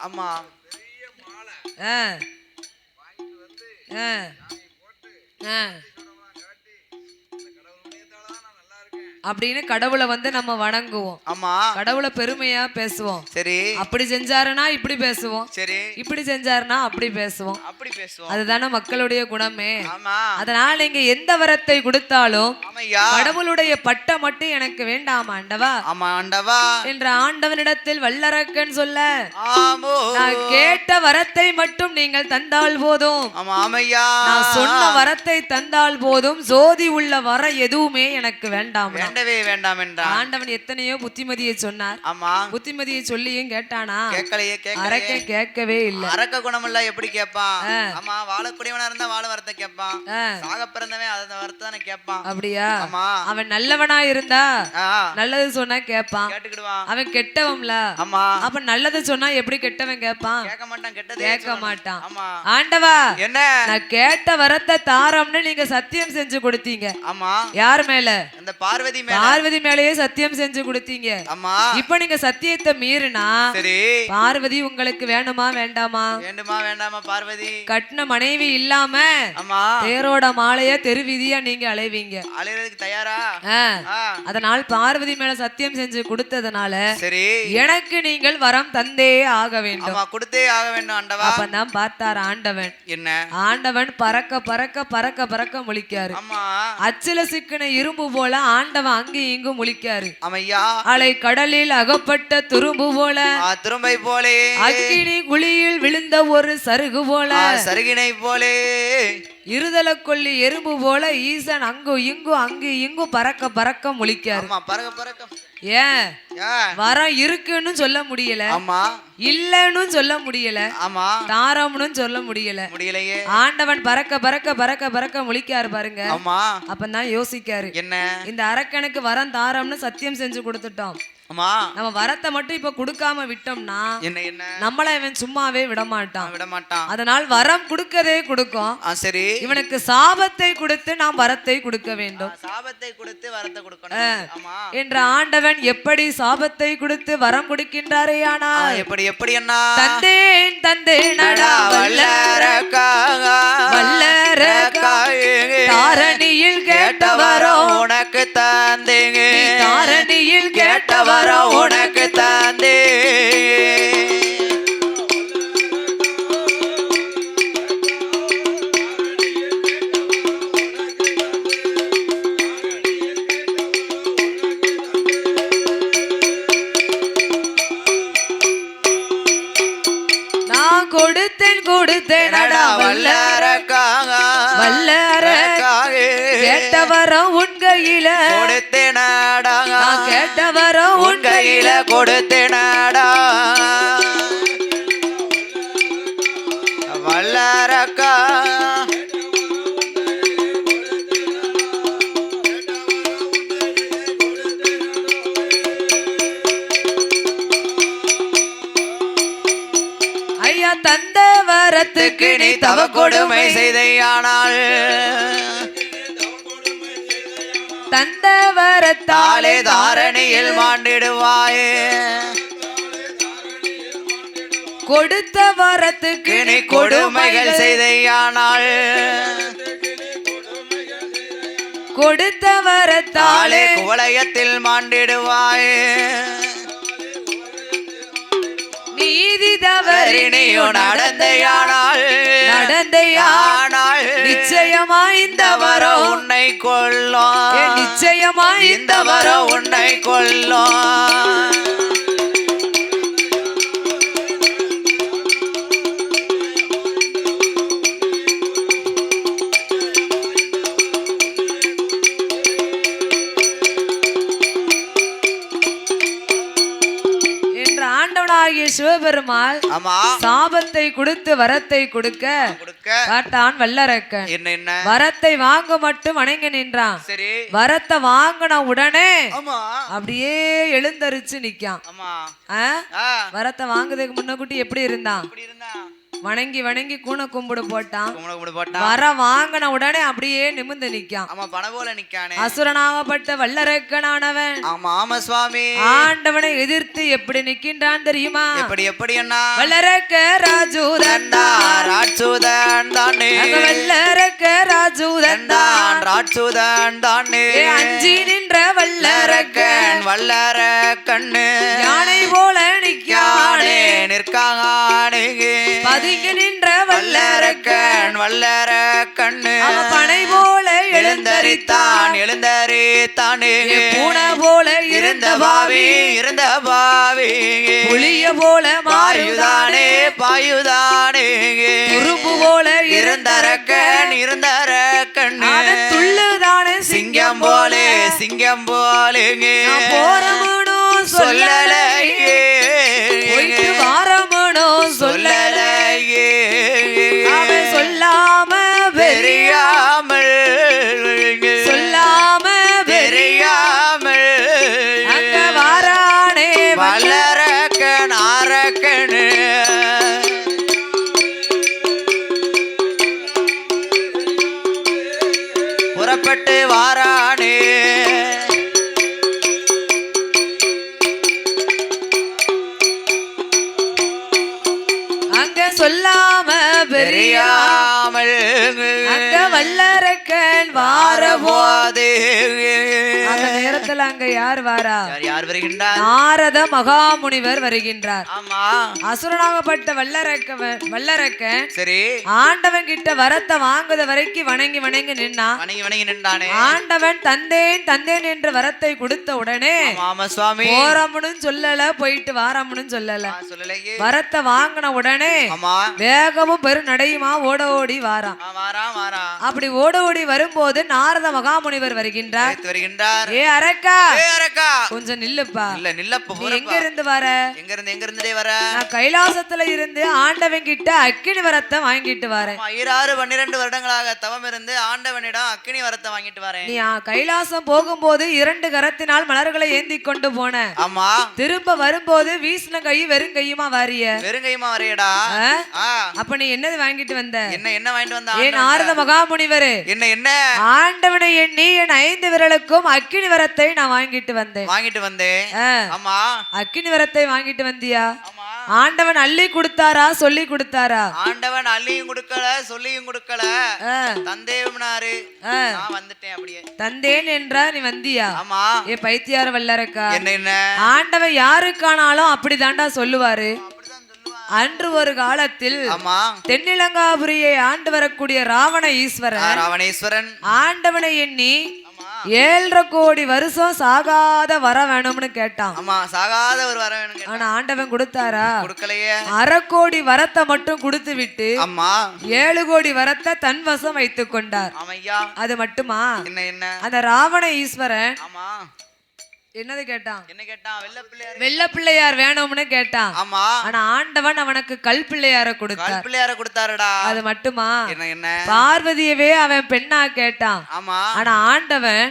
அப்படின்னு கடவுளை வந்து நம்ம வணங்குவோம் கடவுளை பெருமையா பேசுவோம் சரி அப்படி செஞ்சாருன்னா இப்படி பேசுவோம் சரி இப்படி செஞ்சாருன்னா அப்படி பேசுவோம் அதுதானே மக்களுடைய குணமே அதனால நீங்க எந்த வரத்தை கொடுத்தாலும் கடவுளுடைய பட்டம் மட்டும் எனக்கு வேண்டாம் ஆண்டவா என்ற ஆண்டவனிடத்தில் வல்லரக்கன் சொல்ல நான் கேட்ட வரத்தை மட்டும் நீங்கள் தந்தால் போதும் நான் சொன்ன வரத்தை தந்தால் போதும் ஜோதி உள்ள வர எதுவுமே எனக்கு வேண்டாம் வேண்டாம் என்றான் ஆண்டவன் எத்தனையோ புத்திமதியை சொன்னார் புத்திமதியை சொல்லியும் கேட்டானா அரக்க கேட்கவே இல்ல அரக்க குணம் இல்ல எப்படி கேட்பான் வாழக்கூடியவனா இருந்தா வாழ வரத்தை கேட்பான் சாக பிறந்தவன் அந்த வரத்தை தானே கேட்பான் அப்படியா அவன் நல்லவனா இருந்தா நல்லது சொன்னா கேட்பான் அவன் கெட்டவன்ல அப்ப நல்லது சொன்னா எப்படி கெட்டவன் கேட்பான் கேட்க மாட்டான் ஆண்டவா என்ன நான் கேட்ட வரத்தை தாரம்னு நீங்க சத்தியம் செஞ்சு கொடுத்தீங்க யார் மேல அந்த பார்வதி பார்வதி மேலேயே சத்தியம் செஞ்சு கொடுத்தீங்க. ஆமா. இப்ப நீங்க சத்தியத்தை மீறினா சரி பார்வதி உங்களுக்கு வேணுமா வேண்டாமா? வேண்டுமா வேண்டாமா பார்வதி? கட்டின மனைவி இல்லாம ஆமா தேரோட மாலைய தெருவீதியா நீங்க அலைவீங்க. அலைறதுக்கு தயாரா? அதனால் பார்வதி மேல சத்தியம் செஞ்சு கொடுத்ததுனால சரி எனக்கு நீங்கள் வரம் தந்தே ஆக வேண்டும். ஆமா கொடுத்தே ஆக வேண்டும் ஆண்டவா. அப்பதான் பார்த்தார் ஆண்டவன். என்ன? ஆண்டவன் பறக்க பறக்க பறக்க பறக்க முழிக்காரு. ஆமா அச்சில சிக்கின இரும்பு போல ஆண்டவன் அங்கேயும் இங்கும் முழிக்காரு. ஆமையா. அலை கடலில் அகப்பட்ட துரும்பு போல துரும்பை போலே அக்கினி குழியில் விழுந்த ஒரு சருகு போல சருகினை போலே இருதல கொல்லி எறும்பு போல ஈசன் அங்கும் இங்கும் பறக்க பறக்க முழிக்காரு. பறக்க பறக்க ஏன் வரம் இருக்குன்னு சொல்ல முடியல, ஆமா இல்லன்னு சொல்ல முடியல, ஆமா தாரம்னு சொல்ல முடியலையே. ஆண்டவன் பறக்க பறக்க பறக்க பறக்க முழிக்காரு பாருங்க. ஆமா அப்பதான் யோசிக்காரு, என்ன இந்த அரக்கனுக்கு வரம் தாரம்னு சத்தியம் செஞ்சு கொடுத்துட்டோம். ஆமா நம்ம வரத்தை மட்டும் இப்ப கொடுக்காம விட்டோம்னா என்ன என்ன நம்மள இவன் சும்மாவே விட மாட்டான். அதனால் வரம் கொடுக்கதே கொடுக்கும். சரி இவனுக்கு சாபத்தை கொடுத்து நாம் வரத்தை கொடுக்க வேண்டும். சாபத்தை கொடுத்து வரத்தை கொடுக்கணும். ஆமா என்ற ஆண்டவன் எப்படி சாபத்தை கொடுத்து வரம் கொடுக்கின்றாரே. ஆனா எப்படி அண்ணா? தந்தேனடா தாரணியில் கேட்டவரோ உனக்கு தந்தேங்க, தாரணியில் கேட்டவரோ உனக்கு தந்தே. நான் கொடுத்தேன் வல்லரக்காக கேட்டவரம் உன் கையில கொடுத்தேனடா, கேட்டவரம் உன் கையில கொடுத்தேனடா வல்லரக்கா. ஐயா தந்த வரத்துக்கு நீ தவ கொடுமை செய்தையானால் தந்த வரத்தாலே தாரணியில் மாண்டிடுவாயே. கொடுத்த வரத்துக்கு நீ கொடுமைகள் செய்தையானால் கொடுத்த வரத்தாலே குவளையத்தில் மாண்டிடுவாயே. நீதி தவறினியோ நடந்தையானால் நிச்சயமா இந்த வரம் உன்னை கொல்லும், நிச்சயமா இந்த வரம் உன்னை கொல்லும். சிவபெருமாள் சாபத்தை கொடுத்து வரத்தை கொடுக்க காட்டான் வல்லரக்கன். என்ன வரத்தை வாங்க மட்டும் வணங்கி நின்றான். வரத்தை வாங்கின உடனே அப்படியே எழுந்தரிச்சு நிக்கான். வரத்தை வாங்குறதுக்கு முன்னக்கூட்டி எப்படி இருந்தான்? வணங்கி வணங்கி கூண கும்பிடு போட்டான். வர வாங்கின உடனே அப்படியே நிமிர்ந்து நிக்கான். அசுரனாகப்பட்ட வல்லரக்கனானவன் சுவாமி ஆண்டவனை எதிர்த்து எப்படி நிக்கின்றான் தெரியுமா? எப்படி அண்ணா? வல்லரக்க ராஜூதன் வல்லரக்க ராஜூதன் அஞ்சி நின்ற வல்லரக்கன் வல்லரக்கண்ணு யானை போல நிக்கானே நிற்கானே பதுங்கி நின்ற வல்லரக்கன் வல்லரக்கண்ணு பனை போல எழுந்தரித்தானே பூனை போல இருந்த பாவி புளிய போல பாயுதானே உருப்பு போல இருந்தரக்கன் துள்ளுதானே சிங்கம் போலே போறமனும் சொல்லலையே வாரமனும் சொல்லலையே சொல்லாம பெரியாமல் அங்க வாரானே வல்லரக்கன் அரக்கனு புறப்பட்டு வாரானே சொல்லாம பெரியாமல் அங்க வல்லரக்கன் வார போது அந்த நேரத்துல அங்க யார் வாரா? யார் வருகின்றார்? நாரத மகாமுனிவர் வருகின்றார். ஆமா. அசுரனாகப்பட்ட வல்லரக்கன் சரி ஆண்டவன் கிட்ட வரத்தை வாங்குத வரைக்கும் வணங்கி வணங்கி நின்றானே. ஆண்டவன் தந்தேன் தந்தேன் என்ற வரத்தை கொடுத்த உடனே ஆமா சுவாமி போறமுன்னு சொல்லல, போயிட்டு வாரமுன்னு சொல்லல. வரத்தை வாங்கின உடனே வேகமும் பெரு நடையுமா ஓட ஓடி வாராம். அப்படி ஓட ஓடி வரும்போது நாரத மகாமுனிவர் வருகின்றார். ஏ அரக்கா, கொஞ்சம் நில்லுப்பா. எங்க இருந்து வர? நான் கைலாசத்துல இருந்து ஆண்டவன் கிட்ட அக்கினி வரத்தை வாங்கிட்டு வரேன். 12 வருடங்களாக தவம் இருந்து ஆண்டவனிடம் அக்கினி வரத்தை வாங்கிட்டு வரேன். நீ கைலாசம் போகும்போது 2 கரத்தினால் மலர்களை ஏந்தி கொண்டு போன. ஆமா. திரும்ப வரும்போது வீசின கை வெறும் கையுமா வாரிய? வெறும் கையுமா வரையடா. அப்ப நீ என்னது வாங்கிட்டு வந்த? என்ன வாங்கிட்டு வந்த? ஏன் நாரத மகாமுனிவரே, என்ன ஆண்டவனை எண்ணி என் 5 விரலுக்கும் அக்கினி வரத்தை நான் வாங்கிட்டு வந்தேன். ஆமா. அக்கினி வரத்தை வாங்கிட்டு வந்தியா? ஆண்டவன் அள்ளி கொடுத்தாரா சொல்லி கொடுத்தாரா? ஆண்டவன் அள்ளியும் கொடுக்கல சொல்லியும் கொடுக்கல. தந்தேவனாரு நான் வந்துட்டேன். அப்படியே தந்தேன் என்றா நீ வந்தியா? ஆமா. ஏ பைத்தியார வல்லரக்கா, என்ன ஆண்டவன் யாருக்கானாலும் அப்படிதான்டா சொல்லுவாரு. அன்று ஒரு காலத்தில் தென்னிலங்காபுரியை ஆண்டு வரக்கூடிய ராவண ஈஸ்வரன் ஆண்டவனை எண்ணி 7.5 கோடி வருஷம் சாகாத வர வேணும்னு கேட்டான். ஆனா ஆண்டவன் கொடுத்தாரா? கொடுக்கலையே. 1/2 கோடி வரத்தை மட்டும் கொடுத்து விட்டு 7 கோடி வரத்தை தன் வசம் வைத்துக் கொண்டார். அது மட்டுமா? அந்த ராவண ஈஸ்வரன் என்னது கேட்டான்? வெள்ள பிள்ளையார் வேணும்னு கேட்டான். ஆனா ஆண்டவன் அவனுக்கு கல் பிள்ளையார கொடுத்தாருடா. அது மட்டுமா? பார்வதியவே அவன் பெண்ணா கேட்டான். ஆனா ஆண்டவன்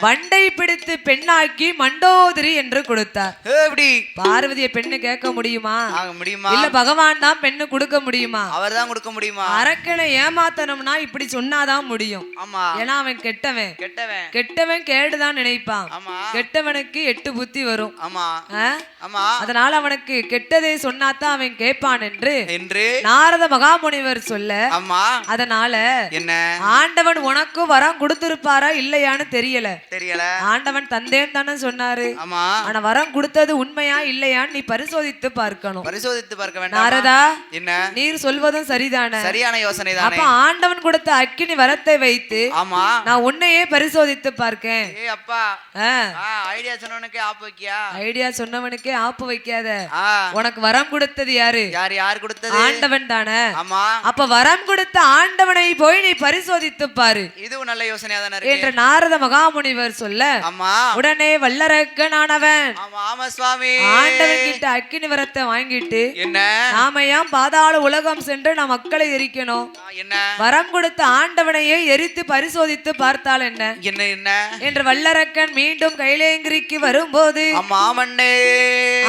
வண்டை பிடித்து பெண்ணாக்கி மண்டோதரி என்று கொடுத்தார். பார்வதிய பெண்ணு கேட்க முடியுமா? இல்ல பகவான் தான் பெண்ணு கொடுக்க முடியுமா? அவர்தான் கொடுக்க முடியுமா? அரக்கனை ஏமாத்தணும்னா இப்படி சொன்னாதான் முடியும். ஏன்னா அவன் கெட்டவன் கேடுதான் நினைப்பான். கெட்டவனுக்கு 8 புத்தி வரும். அதனால அவனுக்கு கெட்டதை சொன்னாதான் அவன் கேட்பான் என்று நாரத மகாமுனிவர் சொல்ல, அதனால ஆண்டவன் உனக்கு வரம் கொடுத்திருப்பாரா இல்லையான்னு தெரியல. ஆண்டவன் தந்தேன் தானே சொன்னாரு. ஆனா வரம் கொடுத்தது உண்மையா இல்லையான்னு நீ பரிசோதித்து பார்க்கணும். நாரதா, நீர் சொல்வதும் சரிதானே? சரியான யோசனை தான். அப்ப ஆண்டவன் கொடுத்த அக்கினி வரத்தை வைத்து நான் உன்னையே பரிசோதித்து பார்க்கேன். ஐடியா சொன்னவனுக்கே ஆப்பு வைக்காத. உனக்கு வரம் கொடுத்தது யாரு? ஆண்டவன் தானே. அப்ப வரம் கொடுத்த ஆண்டவனை போய் நீ பரிசோதித்து பாரு. இதுவும் நல்ல யோசனையா தானே இருக்கு என்று நாரத மகாமுனிவர் சொல்ல, உடனே வல்லரக்கனானவன் ஆண்டவன் கிட்ட அக்கினி வரத்தை வாங்கிட்டு நாமையாம் பாதாள உலகம் சென்று நம் மக்களை எரிக்கணும். வரம் கொடுத்த ஆண்டவனையே எரித்து பரிசோதித்து பார்த்தால் என்ன என்று வல்லரக்கன் மீண்டும் கைலேங்கிரிக்கு வரும்போது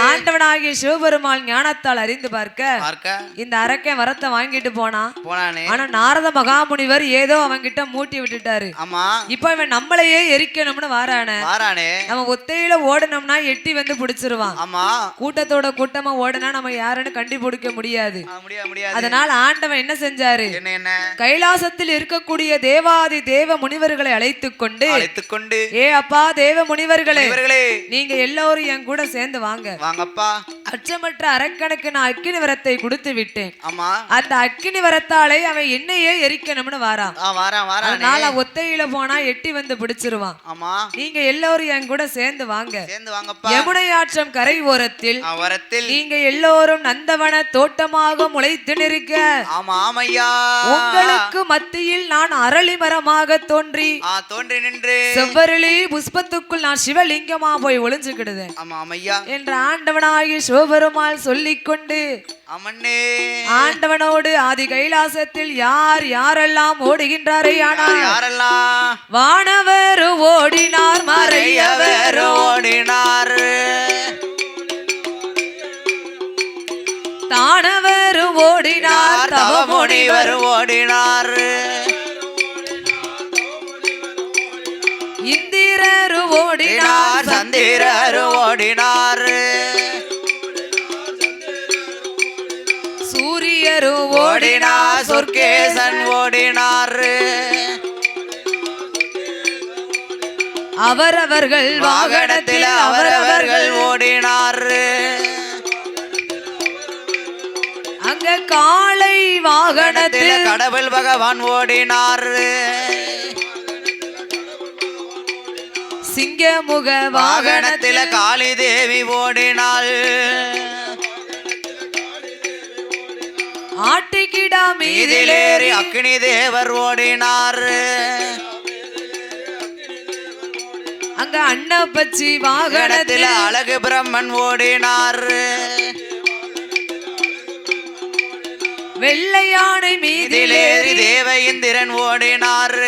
ஆண்டவனாகிய சிவபெருமாள் ஞானத்தால் அறிந்து பார்க்க இந்த அரக்கன் வரத்தை வாங்கிட்டு போனானே. ஆனா நாரத மகாமுனிவர் ஏதோ அவன்கிட்ட மூட்டி விட்டுட்டாரு. இப்ப இவன் நம்மளையே எரிக்கணும்னு வாரானே. நம்ம ஒத்தையில ஓடணும்னா எட்டி வந்து பிடிச்சிருவான். கூட்டத்தோட கூட்டமா ஓடனா நம்ம யாருன்னு கண்டுபிடிக்க முடியாது. அதனால ஆண்டவன் என்ன செஞ்சாரு? கைலாசத்தில் இருக்கக்கூடிய தேவாதி தேவ முனிவர்களை அழைத்துக் கொண்டு ஏ அப்பா தேவ முனிவர்களே, நீங்க எல்லோரும் என் கூட சேர்ந்து வாங்கப்பா. அச்சமற்ற அரக்கனுக்கு நான் அக்கினி வரத்தை கொடுத்து விட்டேன். அந்த அக்கினி வரத்தாலே அவன் என்னையே எரிக்கணும்னு வாரான். அதனால ஒத்தையில போனா எட்டி வந்து பிடிச்சிருவான். நீங்க எல்லோரும் என் கூட சேர்ந்து வாங்க. யமுனை ஆற்றம் கரை ஓரத்தில் நீங்க எல்லோரும் நந்தவன தோட்டமாக முளைத்து நிற்க உங்களுக்கு மத்தியில் நான் அரளி மரமாக தோன்றி நின்று செவ்வரளி புஷ்பத்துக்குள் நான் சிவலிங்கமா போய் ஒளிஞ்சுக்கிடுதேன் என்ற ஆண்டவனாகிய சிவபெருமாள் சொல்லிக்கொண்டு ஆண்டவனோடு ஆதி கைலாசத்தில் யார் யாரெல்லாம் ஓடுகின்றாரே. ஆனால் வானவர் ஓடினார், மறையவர் ஓடினார், தானவர் ஓடினார், தவமுனிவர் ஓடினார், இந்திரர் ஓடினார், சந்திரர் ஓடினார், சூரியர் ஓடினார் சொர்க்கேசன் ஓடினார் அவரவர்கள் வாகனத்தில் அவரவர்கள் ஓடினார் அங்க காளை வாகனத்தில் கடவுள் பகவான் ஓடினார் சிங்கமுக வாகனத்தில் காளி தேவி ஓடினாள் ஆட்டிக்கிடா மீதிலேறி அக்னி தேவர் ஓடினார் அங்க அன்னப்பச்சி வாகனத்தில் அழகு பிரம்மன் ஓடினார் வெள்ளையானை மீதிலேறி தேவ இந்திரன் ஓடினார்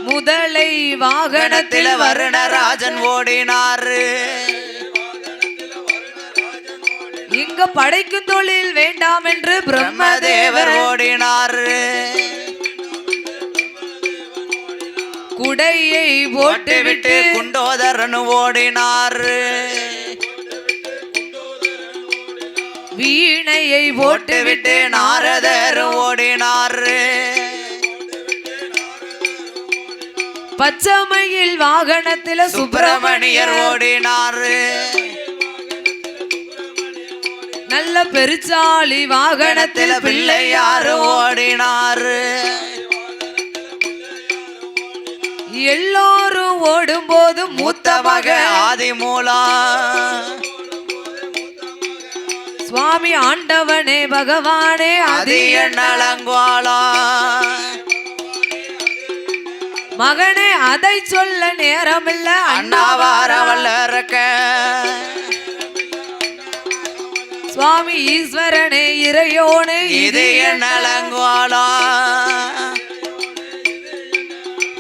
முதலை வாகனத்தில் வருணராஜன் ஓடினார் இங்க படைக்கும் தொழில் வேண்டாம் என்று பிரம்மதேவர் ஓடினார் குடையை போட்டுவிட்டு குண்டோதரன் ஓடினார் வீணையை போட்டுவிட்டு நாரதர் ஓடினார் பச்சைமயில் வாகனத்தில் சுப்பிரமணியர் ஓடினார் நல்ல பெருச்சாளி வாகனத்தில் பிள்ளையார் ஓடினார் எல்லோரும் ஓடும் போது மூத்த மக ஆதிமூலா சுவாமி ஆண்டவனே பகவானே அதிய நலங்குவாளா மகனே அதை சொல்ல நேரமில்ல அண்ணாவாரவல்லறக்க சுவாமி ஈஸ்வரனே இறையோனே இதய நலங்குவாளா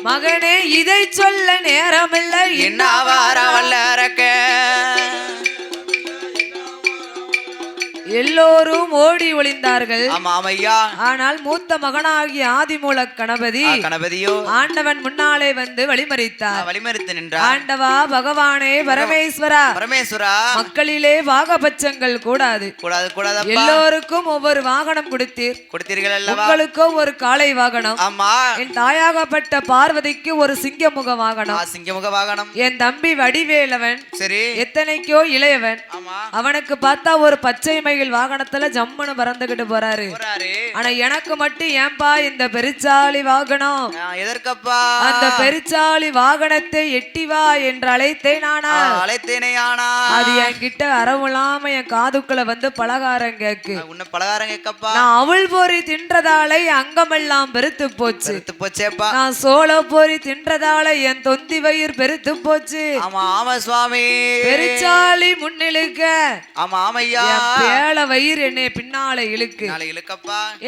மகனே இதை சொல்ல நேரமில்ல இன்னாவாரவல்லறக்க எல்லோரும் ஓடி ஒளிந்தார்கள் ஆமாமையா ஆனால் மூத்த மகனாகிய ஆதிமூல கணபதியோ ஆண்டவன் முன்னாலே வந்து வழிமறித்தார் வழிமறித்து நின்றார் ஆண்டவா பகவானே பரமேஸ்வரா மக்களிலே பாகபட்சங்கள் கூடாது எல்லோருக்கும் ஒவ்வொரு வாகனம் கொடுத்தீர்கள் உங்களுக்கோ ஒரு காளை வாகனம் என் தாயாகப்பட்ட பார்வதிக்கு ஒரு சிங்கமுக வாகனம் என் தம்பி வடிவேலவன் சரி எத்தனைக்கோ இளையவன் அவனுக்கு பார்த்தா ஒரு பச்சை மயில் வாகனத்துல ஜம்முன்னு பறந்துகிட்டு போறாரு ஆனா எனக்கு மட்டும் ஏன்பா இந்த பெருச்சாளி வாகனம் எதற்கப்பா அந்த பெருச்சாளி வாகனத்தை எட்டி வா என்று அழைத்தேனே அது என்கிட்ட அறவில்லாம என் காதுக்குள்ள வந்து பலகாரம் கேக்கு நான் அவள் பொறி தின்றதால அங்கமெல்லாம் பெருத்து போச்சு நான் சோள பொறி தின்றதால என் தொந்தி வயிறு பெருத்து போச்சு பெருச்சாளி முன்னிலுக்க வயிறு என்னை பின்னால இழுக்கு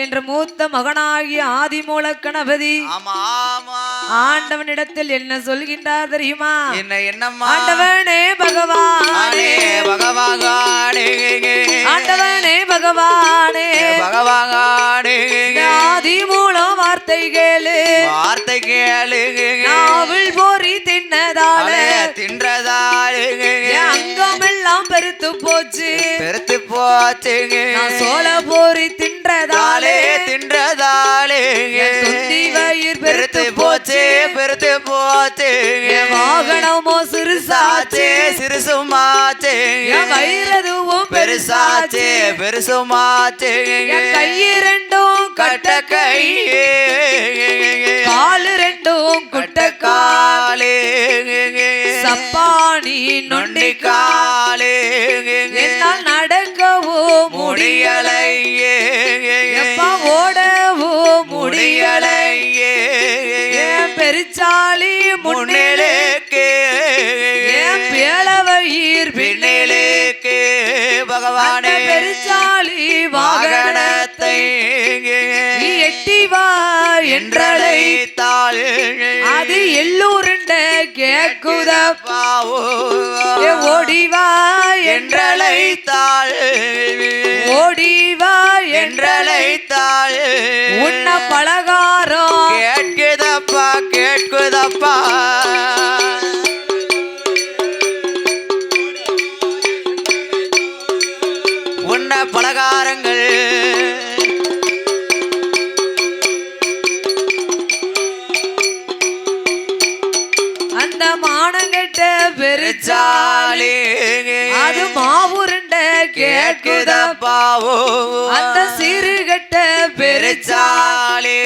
என்று மூத்த மகனாகிய ஆதிமூல கணபதி ஆண்டவனிடத்தில் என்ன சொல்கின்றார் தெரியுமா ஆண்டவனே பகவானே ஆண்டவனே பகவானே ஆதிமூல வார்த்தை கேளு நாவல் போரி தின்றதாலே அங்கமெல்லாம் பெருத்து போச்சு சோள போரி தின்றதாலே துந்தி வயிறு பெருத்து போச்சு வாகனமோ சிறுசாச்சே வயிறதுவும் பெருசாச்சே கையிரண்டும் கட்ட கையே காலு ரெண்டும் குட்ட காலே சப்பானி நொண்டி காலே என்னால் நடக்கவும் முடியலையே எப்பா ஓடவும் முடியலையே பெருச்சாளி முன்னிலேக்கு பேளவயிர் பின்னிலேக்கு பகவானே பெருச்சாளி வாகனத்தை எட்டி வா என்றழைத்தாள் அது எல்லோருண்ட கேக்குதப்பா ஓடிவா என்றழைத்தாள் ஓடிவா என்றழைத்தாள் உன்ன பலகாரம் கேட்குதப்பா உன்ன அது மாவுருண்ட கேட்குதப்பாவோ அந்த சீருகட்ட பெருச்சாலே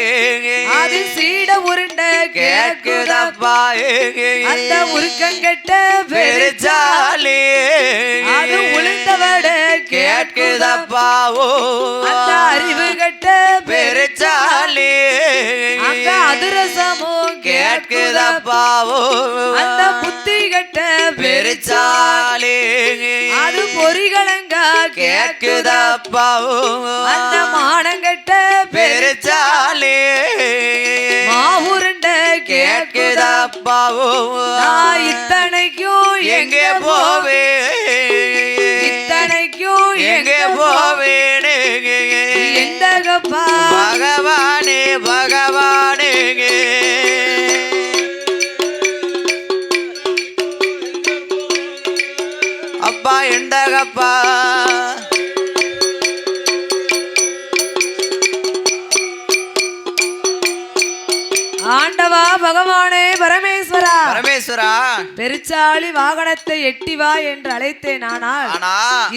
அது சீட உருண்ட கேட்குதப்பா அந்த உருக்கங்கட்ட பெருச்சாலே அது உளுந்தவட கேட்குதப்பாவோ அந்த அறிவு கட்ட பெருச்சாலே அந்த அதிரசமோ கேட்குதப்பாவோ அந்த புத்தி கட்ட பெருச்சாலே அது பொறிகளங்கா கேட்குதப்பாவோ அந்த மானங்கட்ட பெருச்சாலே மாவுருண்ட கேட்குதப்பாவோ நான் இத்தனைக்கும் எங்கே போவே இத்தனைக்கும் எங்கே போவேனே எந்தகப்பா பகவானே பகவானே அப்பா எண்டகப்பா ஆண்டவா பகவானே பரமேஸ்வரா பரமேஸ்வரா பெருச்சாளி வாகனத்தை எட்டி வா என்று அழைத்தேன். ஆனால்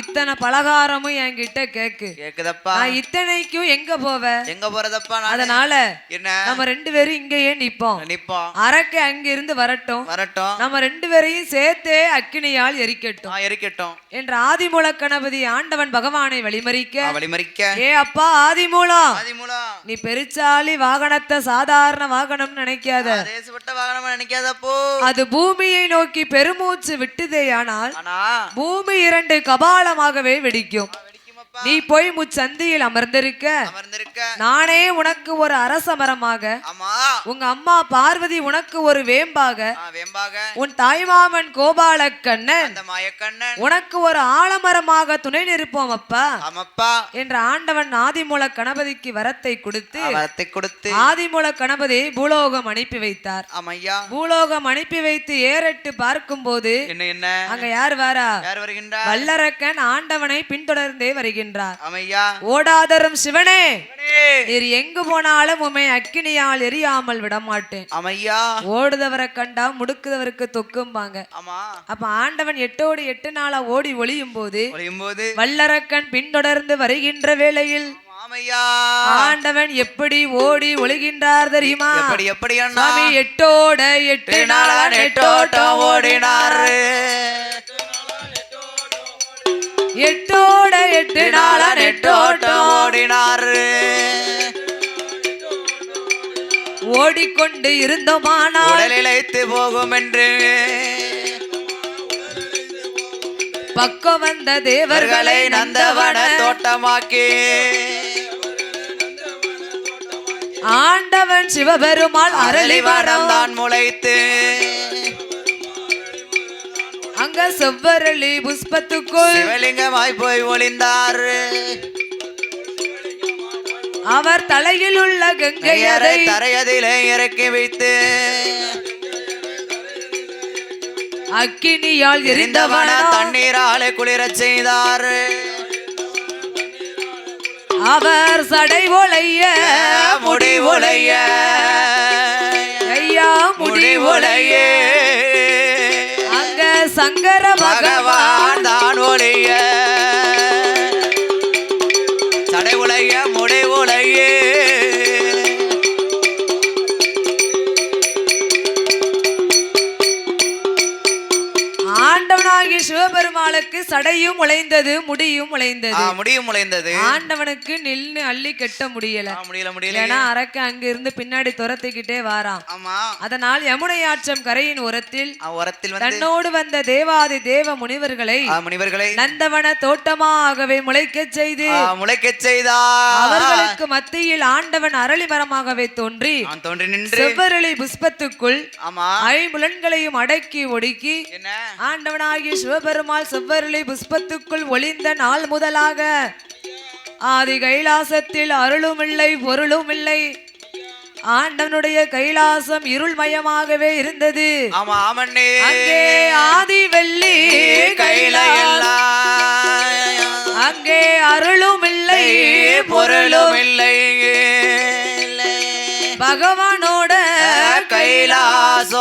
இத்தனை பலகாரமும் என்கிட்ட கேக்குதப்பா. நான் இத்தனைக்கும் எங்க போவேன் எங்க போறதப்பா. அதனால என்ன நம்ம ரெண்டு பேரும் இங்கேயே நிப்போம் அரக்க அங்க இருந்து வரட்டும் நம்ம ரெண்டு பேரையும் சேர்த்தே அக்கினியால் எரிக்கட்டும் என்று ஆதிமூல கணபதி ஆண்டவன் பகவானை வழிமறிக்க ஏ அப்பா ஆதிமூலம் நீ பெருச்சாளி வாகனத்தை சாதாரண வாகனம் நினைக்காத அது பூமியை நோக்கி பெருமூச்சு விட்டுதேயானால் பூமி 2 கபாலமாகவே வெடிக்கும். நீ போய் முச்சந்தியில் அமர்ந்திருக்க நானே உனக்கு ஒரு அரச மரமாக உங்க அம்மா பார்வதி உனக்கு ஒரு வேம்பாக உன் தாய்மாமன் கோபால கண்ணன் உனக்கு ஒரு ஆலமரமாக துணை நிற்போம் அப்பா என்ற ஆண்டவன் ஆதிமூல கணபதிக்கு வரத்தை கொடுத்து ஆதிமூல கணபதி பூலோகம் அனுப்பி வைத்தார். பூலோகம் அனுப்பி வைத்து ஏறிட்டு பார்க்கும் போது அங்க யார் வாரா வல்லரக்கன் ஆண்டவனை பின்தொடர்ந்தே வருகிறார். ஓடாதரும் சிவனே நீர் எங்கு போனாலும் உம்மை அக்கினியால் எரியாமல் விட மாட்டேன். ஓடுதவரை கண்டா முடுக்குதவருக்கு தொக்கும்பாங்க. அப்ப ஆண்டவன் 8 நாளா ஓடி ஒளியும் போது வல்லரக்கன் பின்தொடர்ந்து வருகின்ற வேளையில் ஆண்டவன் எப்படி ஓடி ஒளிகின்றார் தெரியுமா? எப்படி 8 நாளா நெட்டோட்டம் ஓடினார். 8 நாளா நெட்டோட்டம் ஓடினார். ஓடிக்கொண்டு இருந்தோமானால் இழைத்து போகும் என்று பக்கம் வந்த தேவர்களை நந்தவன தோட்டமாக்கி ஆண்டவன் சிவபெருமாள் அரளிவரம் தான் முளைத்து அங்க செவ்வரளி புஷ்பத்துக்குள் சிவலிங்கமாய் போய் ஒளிந்தார். அவர் தலையில் உள்ள கங்கையரை தரையதிலே இறக்கி வைத்து அக்கினியால் எரிந்தவன தண்ணீராலே குளிரச் செய்தார். அவர் சடை ஒளைய முடி ஒளைய ஐயா முடி ஒளைய அங்க சங்கர பகவான் தான் ஒளிய சடை ஒளைய முடி ஒளைய ஆண்டவனாகிய சிவபெருமாளுக்கு சடையும் உழைந்தது முடியும் உழைந்தது. ஆண்டவனுக்கு நின்னு அள்ளி கட்ட முடியல. ஏன்னா அரக்க அங்க இருந்து பின்னாடி துரத்திக்கிட்டே வாராம். அதனால் யமுனை ஆற்றம் கரையின் ஓரத்தில் தன்னோடு வந்த தேவாதி தேவ முனிவர்களை நந்தவன தோட்டமாகவே முளைக்கச் செய்து அவர்களுக்கு மத்தியில் ஆண்டவன் அரளி மரமாகவே தோன்றி செவ்வரளி புஷ்பத்துக்குள் ஐம்புலன்களையும் அடக்கி ஒடுக்கி ஆண்டவனாகிய சிவபெருமாள் செவ்வரளி புஷ்பத்துக்குள் ஒளிந்த நாள் முதலாக ஆதி கைலாசத்தில் அருளும் இல்லை பொருளும் இல்லை. ஆண்டவனுடைய கைலாசம் இருள்மயமாகவே இருந்தது. அங்கே ஆதி வெள்ளி அங்கே அருளும் இல்லை பொருளும் இல்லை. பகவானோட கைலாசம்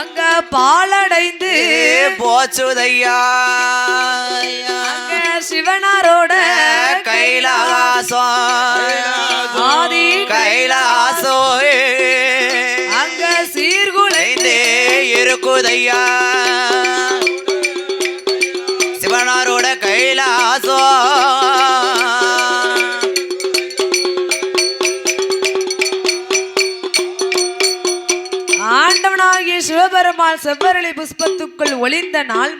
அங்க பாலடைந்து போச்சுதையா சிவனாரோட கைலாசம் ஆதி கைலாசோ அங்க சீர்குலைந்தே இருக்குதையா சிவனாரோட கைலாசோ ஆண்டவனாகிய சிவபெருமாள் செவ்வரளி புஷ்பத்துக்குள் ஒளிந்த நாள்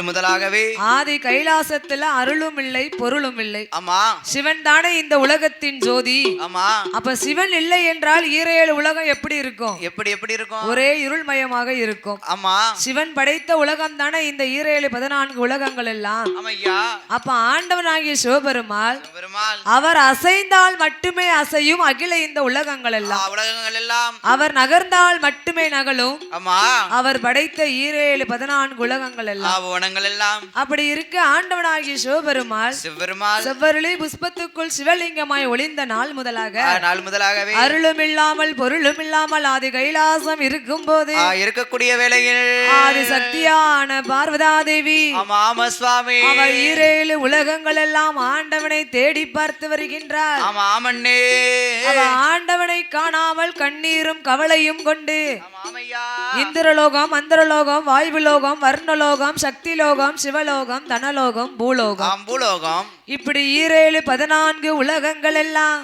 முதலாகவே ஆதி கைலாசத்துல அருளும் இல்லை பொருளும் இல்லை. ஆமா, சிவன் தானே இந்த உலகத்தின் ஜோதி. ஆமா, அப்ப சிவன் இல்லை என்றால் ஈரேழு உலகம் எப்படி இருக்கும்? எப்படி இருக்கும்? ஒரே இருள்மயமாக இருக்கும். ஆமா, சிவன் படைத்த உலகம் தானே இந்த ஈரேழு 14 உலகங்கள் எல்லாம். அப்ப ஆண்டவனாகிய சிவபெருமாள் அவர் அசைந்தால் மட்டுமே அசையும் அகில இந்த உலகங்கள் எல்லாம். அவர் நகர்ந்தால் மட்டுமே நகலும். அவர் படைத்த ஈரேழு 14 உலகங்கள் எல்லாம். அப்படி இருக்க ஆண்டவனாகிய சிவபெருமாள் செவ்வரளி புஷ்பத்துக்குள் சிவலிங்கமாய் ஒளிந்த நாள் முதலாகவே அருளும் இல்லாமல் பொருளும் இல்லாமல் ஆதி கைலாசம் இருக்கும் போது இருக்கக்கூடிய வேளையில் ஆதி சக்தியான பார்வதா தேவி அவர் ஈரேழு உலகங்கள் எல்லாம் ஆண்டவனை தேடி பார்த்து வருகின்றார். ஆண்டவனை காணாமல் கண்ணீரும் கவலையும் கொண்டு இந்திரலோகம் அந்தரலோகம் வாயுலோகம் வர்ணலோகம் சக்தி லோகம் சிவலோகம் தனலோகம் பூலோகம் இப்படி ஈரேழு 14 உலகங்கள் எல்லாம்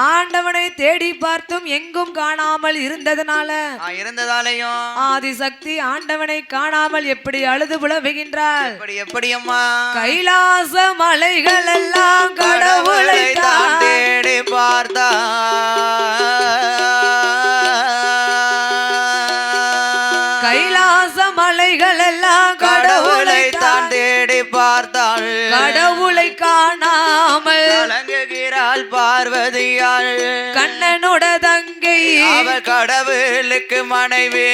ஆண்டவனை தேடி பார்த்தும் எங்கும் காணாமல் இருந்ததாலேயும் ஆதிசக்தி ஆண்டவனை காணாமல் எப்படி அழுது புலவுகின்றார். எப்படி அம்மா? கைலாச மலைகள் எல்லாம் கடவுளை தேடி பார்த்தா கைலாச மலைகள் எல்லாம் கடவுளை தான் தேடி பார்த்தாள். கடவுளை காணாமல் கலங்குகிறாள் பார்வதியாள். கண்ணனோட தங்கை அவள் கடவுளுக்கு மனைவி.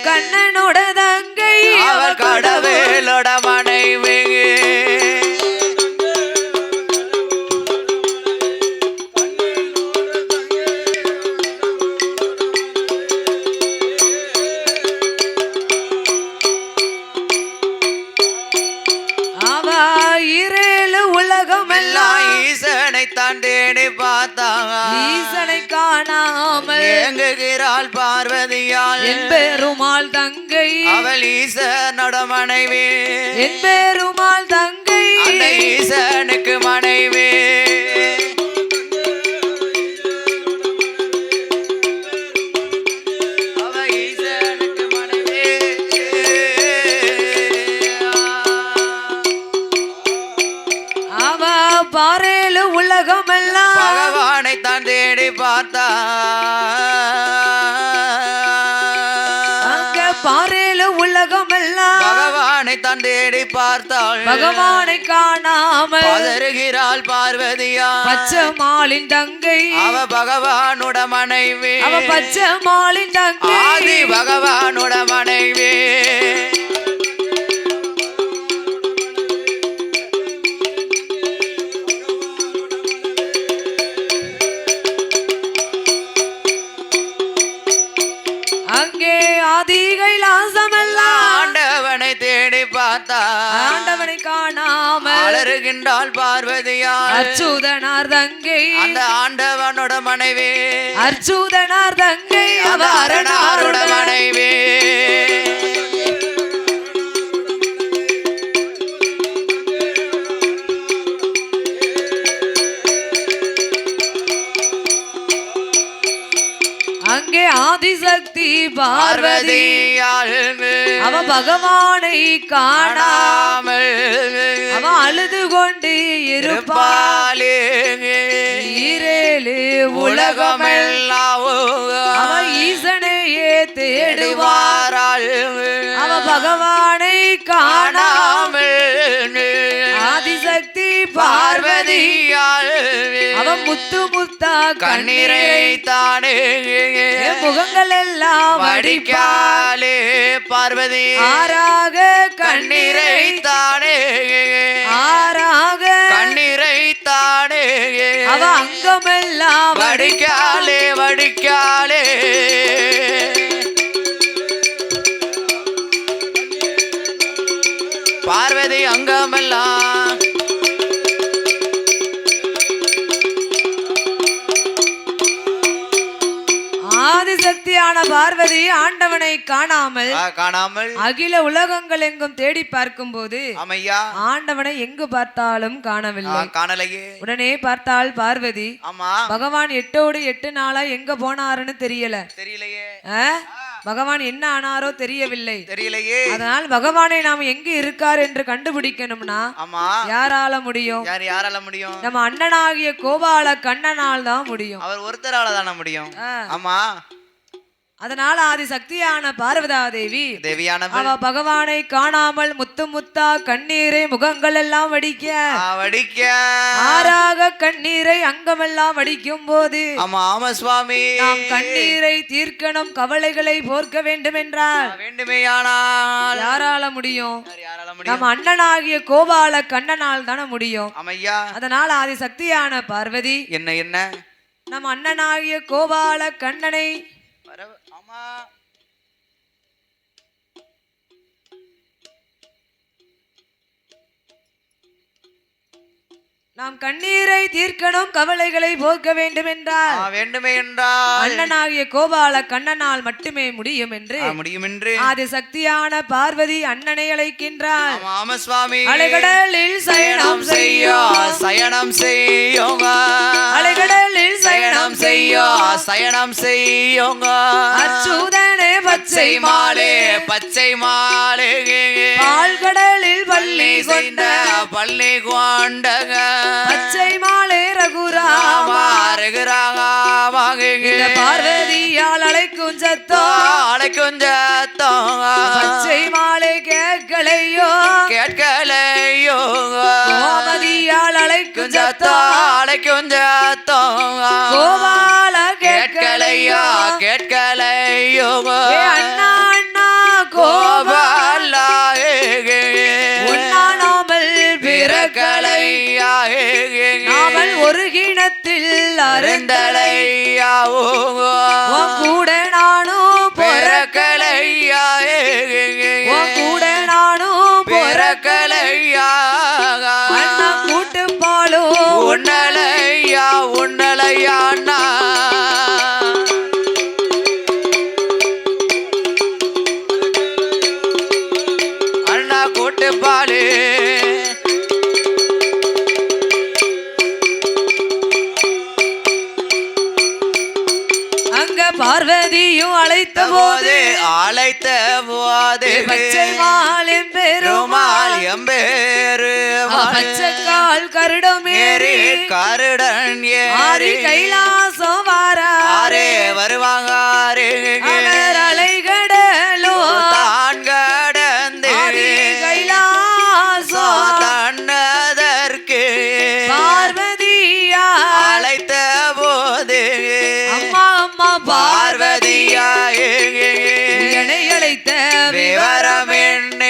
கண்ணனோட தங்கை அவள் கடவுளோட மனைவி. தேடி பார்த்தாங்க ஈசனை காணாமல் ஏங்குகிறாள் பார்வதியால். என் பெருமாள் தங்கை அவள் ஈசனோட மனைவி. என் பெருமாள் தங்கை ஈசனுக்கு மனைவி. பாரேழு உலகம் எல்லாம் பகவானை தான் தேடி பார்த்தா. அங்க பாரேழு உலகம் எல்லாம் பகவானை தான் தேடி பார்த்தாள். பகவானை காணாமல் பதறுகிறாள் பார்வதியா. பச்சைமாலின் தங்கை அவ பகவானோட மனைவி. அவ பச்சைமாலின் தங்கை ஆதி பகவானோட மனைவி. அங்கே ஆதி கைலாசம் எல்லாம் ஆண்டவனை தேடி பார்த்தா. ஆண்டவனை காணாமல் அலறுகின்றாள் பார்வதியால். அச்சுதனார் தங்கை அந்த ஆண்டவனோட மனைவி. அச்சுதனார் தங்கை அவ அரணாரோட மனைவி. அங்கே ஆதிசக்தி பார்வதி அவ பகவானை காணாமல் அவ அழுது கொண்டு இருப்பாளே. ஈரேழு உலகமெல்லாம் அவ ஈசனையே தேடுவாராள். அவ பகவானை காணாமல் ஆதிசக்தி பார்வதியால் அவ முத்து முத்தா கண்ணீரை தானே முகங்கள் எல்லாம் வடிக்காலே பார்வதி. ஆறாக கண்ணீரை தானே ஆறாக கண்ணீரை தானே அவ அங்கமெல்லாம் வடிக்காலே. பார்வதி அங்கமெல்லாம் ஆதிசக்தியான பார்வதி ஆண்டவனை காணாமல் அகில உலகங்கள் எங்கும் தேடி பார்க்கும் போது ஆண்டவனை எங்கு பார்த்தாலும் காணவில்லை. உடனே பார்த்தால் பார்வதி பகவான் 8 நாளா எங்க போனாருன்னு தெரியலையே. பகவான் என்ன ஆனாரோ தெரியவில்லை. அதனால் பகவானை நாம் எங்க இருக்கார் என்று கண்டுபிடிக்கணும்னா யாரால முடியும்? நம்ம அண்ணனாகிய கோபால கண்ணனால் தான் முடியும். அவர் ஒருத்தரால தான முடியும். ஆமா. அதனால ஆதிசக்தியான பார்வதா தேவி அவ பகவானை காணாமல் முத்து முத்தா கண்ணீரை முகங்கள் எல்லாம் வடிக்க ஆறாக கண்ணீரை அங்கமெல்லாம் வடிக்கும் போது நாம் கண்ணீரை தீர்க்கணும், கவலைகளை போர்க்க வேண்டும் என்றால் யாரால முடியும்? நம்ம அண்ணனாகிய கோபால கண்ணனால் தானே முடியும். அதனால் ஆதிசக்தியான பார்வதி என்ன நம்ம அண்ணனாகிய கோபால கண்ணனை நாம் கண்ணீரை தீர்க்கணும், கவலைகளை போக்க வேண்டும் என்றால் அண்ணனாகிய கோபால கண்ணனால் மட்டுமே முடியும் என்று ஆதிசக்தியான பார்வதி அண்ணனை அழைக்கின்றார். அலைகடலில் சயனம் அலைகடலில் சயனம் அச்சுதனே பச்சை மாலே பால்கடலில் பள்ளி கொண்ட பச்சை மாலே ரகுராமா பார்வதியால் அழைக்கும் சத்தம் பச்சை மாலை கேட்கலையோ கோமதியால் அழைக்கும் சத்தம் கோபால கேட்கலையோ அண்ணா அண்ணா கோபால உண்ணாமல் பிறக்கலை நாமல் ஒரு கிணத்தில் அருந்தலையாவோ கூட நானும் பிறக்கலையா கூட நானும் பிறக்கலையா அண்ணா கூட்டு பாலும் உன்னலையா அண்ணா அண்ணா கூட்டு பாலு பார்வதியும் அழைத்த போது பச்சை மாலின் பெருமாள் பச்சைக்கால் கருடமேறி ஆரி கைலாசம் வாரே வருவாங்க அலைகடலோ தான் கடந்து கைலாசம் தன்னதற்கு பார்வதியா அழைத்த போது பார்வதியா என்னை அழைத்த விவரம் என்ன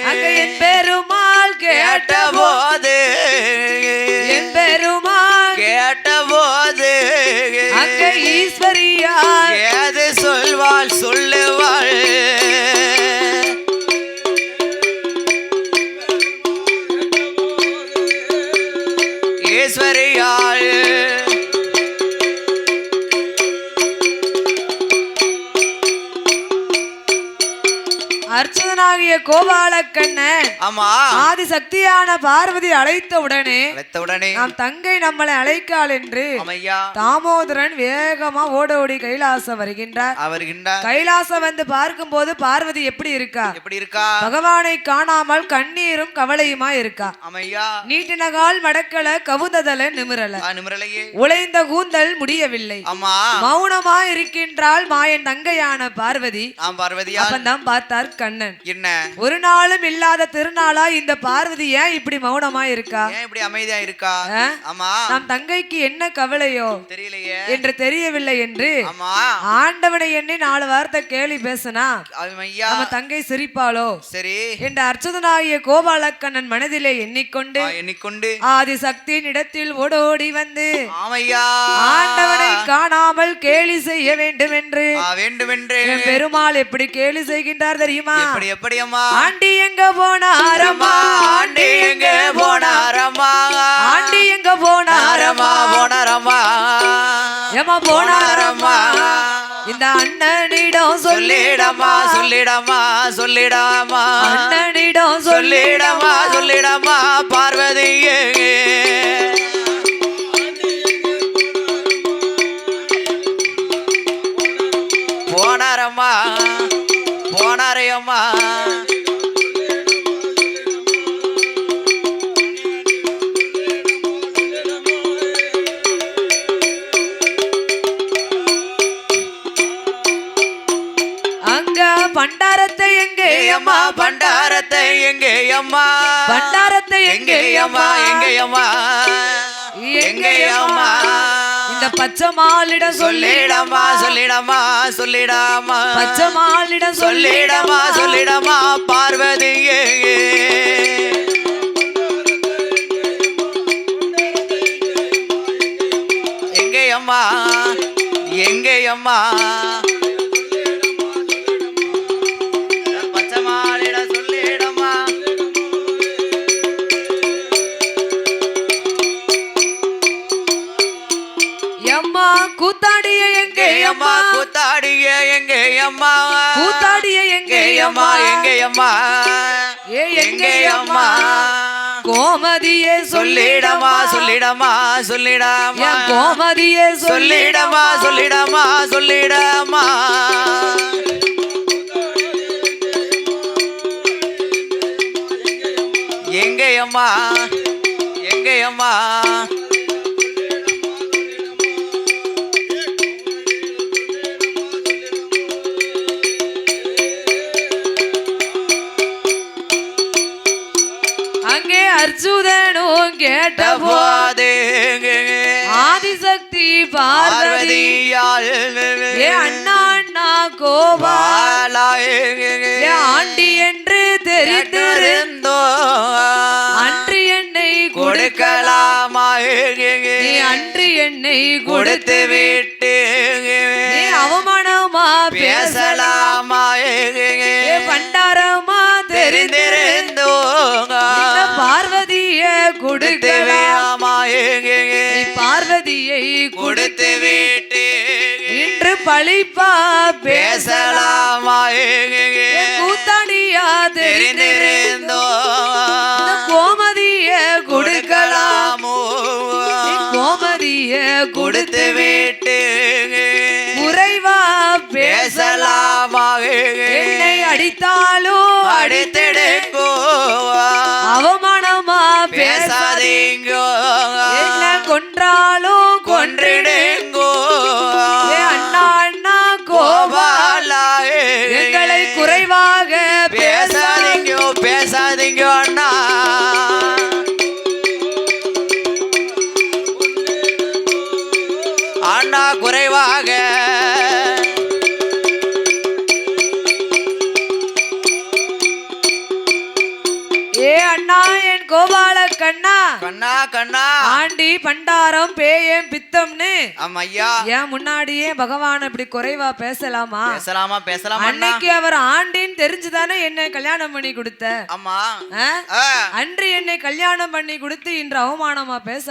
அங்க என் பெருமாள் கேட்டபோது அங்க ஈஸ்வரியா ஏது சொல்லுவாள் ஈஸ்வரியாள் அர்ச்சுதனாகிய கோபால கண்ணன் ஆதிசக்தியான பார்வதி அழைத்த உடனே நாம் தங்கை நம்மளை அழைக்காள் என்று தாமோதரன் வேகமா ஓடி கைலாசம் வருகின்றார். கைலாசம் வந்து பார்க்கும் போது பார்வதி எப்படி இருக்கா? பகவானை காணாமல் கண்ணீரும் கவலையுமா இருக்கா. நீட்டினகால் மடக்கல கவுந்ததல நிமிரல உழைந்த கூந்தல் முடியவில்லை மௌனமா இருக்கின்றாள் மாயன் தங்கையான பார்வதி. அப்பந்தான் பார்த்தார் கண்ணன். என்ன ஒரு நாளும் இல்லாத திருநாளா இந்த பார்வதி ஏன் இப்படி மௌனமா இருக்கா? ஏன் இப்படி அமைதியா இருக்கா? நம் தங்கைக்கு என்ன கவலையோ தெரியலையே என்று தெரியவில்லை என்று ஆண்டவனை எண்ணி 4 வார்த்தை கேலி பேசினா நம்ம தங்கை சிரிப்பாளோ சரி என்று அர்ச்சுதனாகிய கோபாலக்கண்ணன் மனதிலே எண்ணிக்கொண்டு ஆதிசக்தியின் இடத்தில் ஓடோடி வந்து ஆண்டவனை காணாமல் கேலி செய்ய வேண்டும் என்று பெருமாள் எப்படி கேலி செய்கின்றார் தெரியுமா? தெரியுமா? எப்படி அம்மா? ஆண்டி எங்க போனாரம்மா, ஆண்டி எங்க போனாரம்மா, ஆண்டி எங்க போனாரம்மா, போனாரம்மா, ஏமா போனாரம்மா, இந்த அண்ணனிடம் சொல்லிடமா, சொல்லிடமா, சொல்லிடமா, அண்ணனிடம் சொல்லிடமா, சொல்லிடமா, பார்வதியே போனாரம்மா, போனாரையம்மா, அங்க பண்டாரத்தை எங்கே அம்மா, பண்டாரத்தை எங்கே அம்மா, பண்டாரத்தை எங்கே அம்மா, எங்கே அம்மா, எங்கே அம்மா, இந்த பச்சை மாலிடம் சொல்லிடமா, சொல்லிடமா, சொல்லிடமா, பச்சை மாலிடம் சொல்லிடமா, சொல்லிடமா, பார்வதியே எங்கே அம்மா, எங்கே அம்மா, பச்சை மாலிடம் சொல்லிடமா, எம்மா கூத்தாடிய எங்கே அம்மா, அம்மா, கூத்தாடிய எங்கே அம்மா, கூத்தாடிய எங்கே அம்மா, அம்மா, எங்கே அம்மா, ஏ எங்கே அம்மா, கோமதியே சொல்லிடமா, சொல்லிடமா, சொல்லிடமா, என் கோமதியே சொல்லிடமா, சொல்லிடமா, சொல்லிடமா, எங்கே அம்மா, எங்கே அம்மா, அங்கே அர்ஜுனனும் கேட்ட போதே ஆதிசக்தி பார்வதி ஏ அண்ணா அண்ணா கோபாலா ஏ ஆண்டி என்று தெரிந்திருந்தோ அன்று என்னை கொடுக்கலாமா, நீ அன்று என்னை கொடுத்து விட்டு நீ அவமானமா பேசலாமா, ஏ பண்டாரமா தெரிந்திருந்தோ இந்த பார்வதிய கொடுக்கலாமா, நீ பார்வதியை கொடுத்து விட்டு இன்று பழிப்பா பேசலாமா, கூத்தாடியா தெரிந்திருந்தோ தெரிந்திருந்தோ கோமதிய கொடுக்கலாமோ, கொடுக்கலாமோ, நீ கோமதிய கொடுத்து விட்டு குறைவா பேசலாம், பேசலாமா, என்னை அடித்தாலும் அடித்தெடுக்கோ, அவமானமா பேசாதீங்கோ, என்ன கொன்றாலும் கொன்றிடுங்கோ, ஏ அண்ணா அண்ணா கோபாலா எங்களை குறைவாக பேசாதீங்கோ, பேசாதீங்கோ அண்ணா, அண்ணா குறைவாக ஏ அண்ணா என் கோபால கண்ணா கண்ணா, கண்ணா, ஆண்டி பண்டாரம் பேயம் பித்தம்னு ஐயா ஏன் முன்னாடியே பகவான் இப்படி குறைவா பேசலாமா? பேசலாமா, பேசலாமா அண்ணா, அன்னைக்கு அவர் ஆண்டின்னு தெரிஞ்சுதானே என்னை கல்யாணம் பண்ணி கொடுத்த. அம்மா, அன்று என்னை கல்யாணம் பண்ணி கொடுத்து இன்று அவமானமா பேச